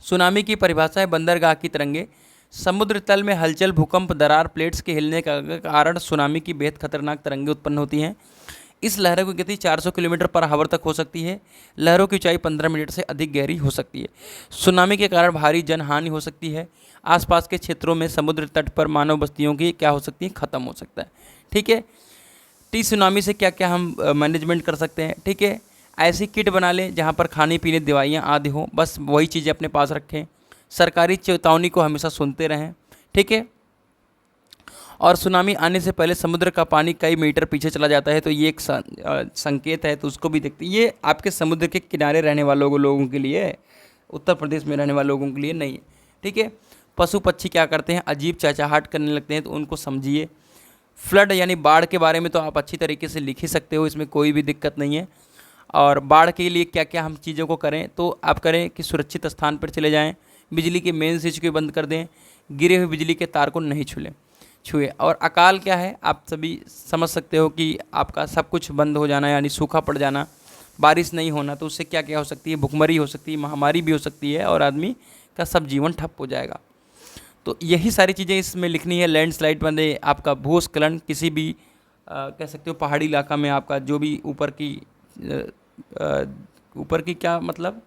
सुनामी की परिभाषा है बंदरगाह की तरंगे, समुद्र तल में हलचल, भूकंप, दरार, प्लेट्स के हिलने का कारण सुनामी की बेहद खतरनाक तरंगें उत्पन्न होती हैं। इस लहरों की गति 400 किलोमीटर पर आवर तक हो सकती है। लहरों की ऊंचाई 15 मीटर से अधिक गहरी हो सकती है। सुनामी के कारण भारी जनहानि हो सकती है। आसपास के क्षेत्रों में समुद्र तट पर मानव बस्तियों की क्या हो सकती है, ख़त्म हो सकता है। ठीक है, टी सुनामी से क्या क्या हम मैनेजमेंट कर सकते हैं। ठीक है, ऐसी किट बना लें जहाँ पर खाने पीने, दवाइयाँ आदि हों, बस वही चीज़ें अपने पास रखें। सरकारी चेतावनी को हमेशा सुनते रहें। ठीक है, और सुनामी आने से पहले समुद्र का पानी कई मीटर पीछे चला जाता है, तो ये एक संकेत है, तो उसको भी देखते हैं। ये आपके समुद्र के किनारे रहने लोगों के लिए है, उत्तर प्रदेश में रहने वाले लोगों के लिए नहीं है। ठीक है, पशु पक्षी क्या करते हैं, अजीब चहचहाट करने लगते हैं, तो उनको समझिए। फ्लड यानी बाढ़ के बारे में तो आप अच्छी तरीके से लिख ही सकते हो, इसमें कोई भी दिक्कत नहीं है। और बाढ़ के लिए क्या क्या हम चीज़ों को करें, तो आप करें कि सुरक्षित स्थान पर चले जाएं, बिजली के मेन स्विच को बंद कर दें, गिरे हुए बिजली के तार को नहीं छुए। और अकाल क्या है, आप सभी समझ सकते हो कि आपका सब कुछ बंद हो जाना, यानी सूखा पड़ जाना, बारिश नहीं होना, तो उससे क्या क्या हो सकती है, भुखमरी हो सकती है, महामारी भी हो सकती है, और आदमी का सब जीवन ठप हो जाएगा। तो यही सारी चीज़ें इसमें लिखनी है। लैंडस्लाइड बंदे, आपका भूस्खलन, किसी भी कह सकते हो पहाड़ी इलाका में आपका जो भी ऊपर की क्या मतलब,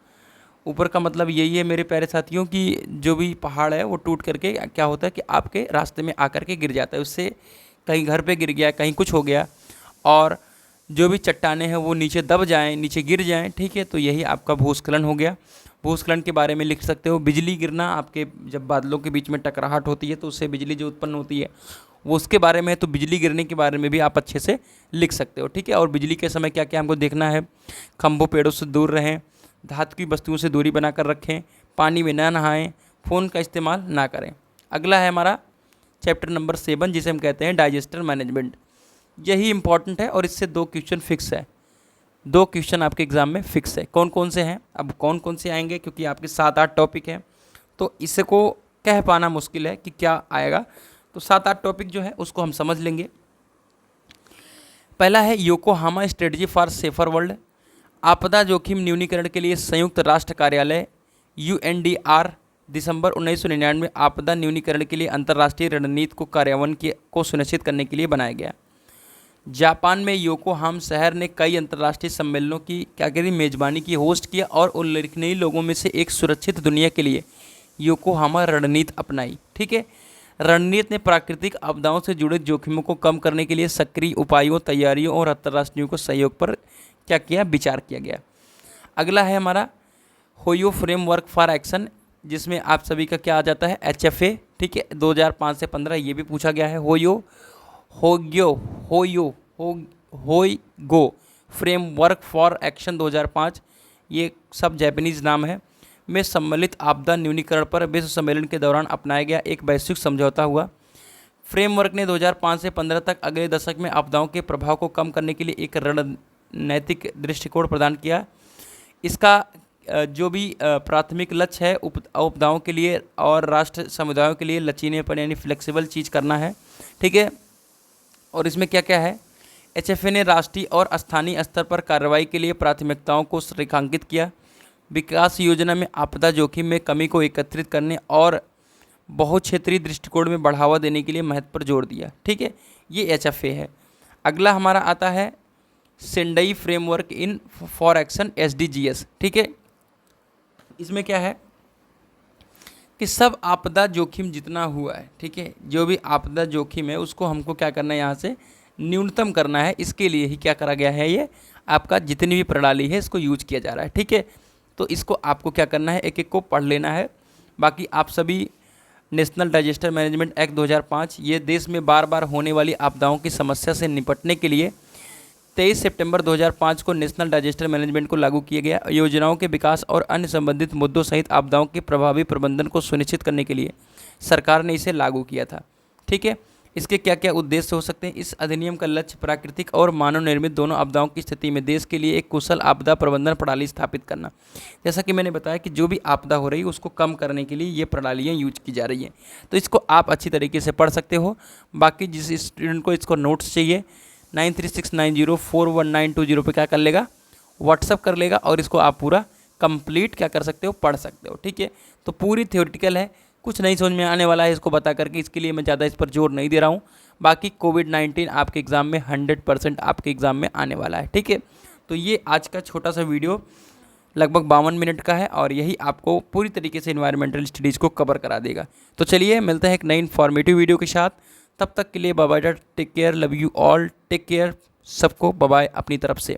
ऊपर का मतलब यही है मेरे प्यारे साथियों कि जो भी पहाड़ है वो टूट करके क्या होता है कि आपके रास्ते में आकर के गिर जाता है। उससे कहीं घर पे गिर गया, कहीं कुछ हो गया, और जो भी चट्टानें हैं वो नीचे दब जाएं, नीचे गिर जाएं। ठीक है, तो यही आपका भूस्खलन हो गया। भूस्खलन के बारे में लिख सकते हो। बिजली गिरना, आपके जब बादलों के बीच में टकराहट होती है तो उससे बिजली जो उत्पन्न होती है वो उसके बारे में है, तो बिजली गिरने के बारे में भी आप अच्छे से लिख सकते हो। ठीक है, और बिजली के समय क्या क्या हमको देखना है, खंभों पेड़ों से दूर रहें, धातु की वस्तुओं से दूरी बनाकर रखें, पानी में ना नहाएं, फ़ोन का इस्तेमाल ना करें। अगला है हमारा चैप्टर नंबर 7, जिसे हम कहते हैं डाइजेस्टर मैनेजमेंट। यही इंपॉर्टेंट है और इससे 2 क्वेश्चन फिक्स है, 2 क्वेश्चन आपके एग्ज़ाम में फिक्स है। कौन कौन से हैं, अब कौन कौन से आएंगे, क्योंकि आपके 7-8 टॉपिक हैं, तो इसको कह पाना मुश्किल है कि क्या आएगा। तो 7-8 टॉपिक जो है उसको हम समझ लेंगे। पहला है Yokohama strategy for safer world. आपदा जोखिम न्यूनीकरण के लिए संयुक्त राष्ट्र कार्यालय UNDR दिसंबर 1999 में आपदा न्यूनीकरण के लिए अंतर्राष्ट्रीय रणनीति को कार्यान्वयन को सुनिश्चित करने के लिए बनाया गया। जापान में योकोहामा शहर ने कई अंतर्राष्ट्रीय सम्मेलनों की क्या करी मेजबानी की, होस्ट किया और उल्लेखनीय लोगों में से एक सुरक्षित दुनिया के लिए योकोहामा रणनीति अपनाई। ठीक है, रणनीति ने प्राकृतिक आपदाओं से जुड़े जोखिमों को कम करने के लिए सक्रिय उपायों, तैयारियों और अंतर्राष्ट्रीय को सहयोग पर क्या किया, विचार किया गया। अगला है हमारा होयो फ्रेमवर्क फॉर एक्शन, जिसमें आप सभी का क्या आ जाता है, HFA। ठीक है, 2005 से 15 ये भी पूछा गया है। होयगो फ्रेमवर्क फॉर एक्शन 2005, ये सब जैपनीज नाम है, में सम्मिलित आपदा न्यूनीकरण पर विश्व सम्मेलन के दौरान अपनाया गया एक वैश्विक समझौता हुआ। फ्रेमवर्क ने 2005 से 15 तक अगले दशक में आपदाओं के प्रभाव को कम करने के लिए एक रणनैतिक दृष्टिकोण प्रदान किया। इसका जो भी प्राथमिक लक्ष्य है आपदाओं के लिए और राष्ट्र समुदायों के लिए लचीलेपन यानी फ्लेक्सिबल चीज़ करना है। ठीक है, और इसमें क्या क्या है, HFA ने राष्ट्रीय और स्थानीय स्तर पर कार्रवाई के लिए प्राथमिकताओं को रेखांकित किया, विकास योजना में आपदा जोखिम में कमी को एकत्रित करने और बहुक्षेत्रीय दृष्टिकोण में बढ़ावा देने के लिए महत्व पर जोर दिया। ठीक है, ये HFA है। अगला हमारा आता है Sendai framework in for action SDGs। ठीक है, इसमें क्या है कि सब आपदा जोखिम जितना हुआ है, ठीक है, जो भी आपदा जोखिम है उसको हमको क्या करना है, यहाँ से न्यूनतम करना है। इसके लिए ही क्या करा गया है, ये आपका जितनी भी प्रणाली है इसको यूज किया जा रहा है। ठीक है, तो इसको आपको क्या करना है, एक एक को पढ़ लेना है। बाकी आप सभी नेशनल डिजास्टर मैनेजमेंट एक्ट 2005 ये देश में बार बार होने वाली आपदाओं की समस्या से निपटने के लिए 23 सितंबर 2005 को नेशनल डिजास्टर मैनेजमेंट को लागू किया गया। योजनाओं के विकास और अन्य संबंधित मुद्दों सहित आपदाओं के प्रभावी प्रबंधन को सुनिश्चित करने के लिए सरकार ने इसे लागू किया था। ठीक है, इसके क्या क्या उद्देश्य हो सकते हैं। इस अधिनियम का लक्ष्य प्राकृतिक और मानव निर्मित दोनों आपदाओं की स्थिति में देश के लिए एक कुशल आपदा प्रबंधन प्रणाली स्थापित करना। जैसा कि मैंने बताया कि जो भी आपदा हो रही है उसको कम करने के लिए ये प्रणालियाँ यूज की जा रही हैं, तो इसको आप अच्छी तरीके से पढ़ सकते हो। बाकी जिस स्टूडेंट को इसको नोट्स चाहिए 9369041920 पे क्या कर लेगा, व्हाट्सअप कर लेगा और इसको आप पूरा कंप्लीट क्या कर सकते हो, पढ़ सकते हो। ठीक है, तो पूरी थ्योरेटिकल है, कुछ नहीं समझ में आने वाला है इसको बता करके, इसके लिए मैं ज़्यादा इस पर जोर नहीं दे रहा हूँ। बाकी कोविड-19 आपके एग्ज़ाम में 100% आपके एग्ज़ाम में आने वाला है। ठीक है, तो ये आज का छोटा सा वीडियो लगभग 52 मिनट का है और यही आपको पूरी तरीके से एनवायरमेंटल स्टडीज़ को कवर करा देगा। तो चलिए मिलते हैं एक नई इन्फॉर्मेटिव वीडियो के साथ, तब तक के लिए bye bye, take care, love you all, take care सबको, बाय बाय अपनी तरफ से।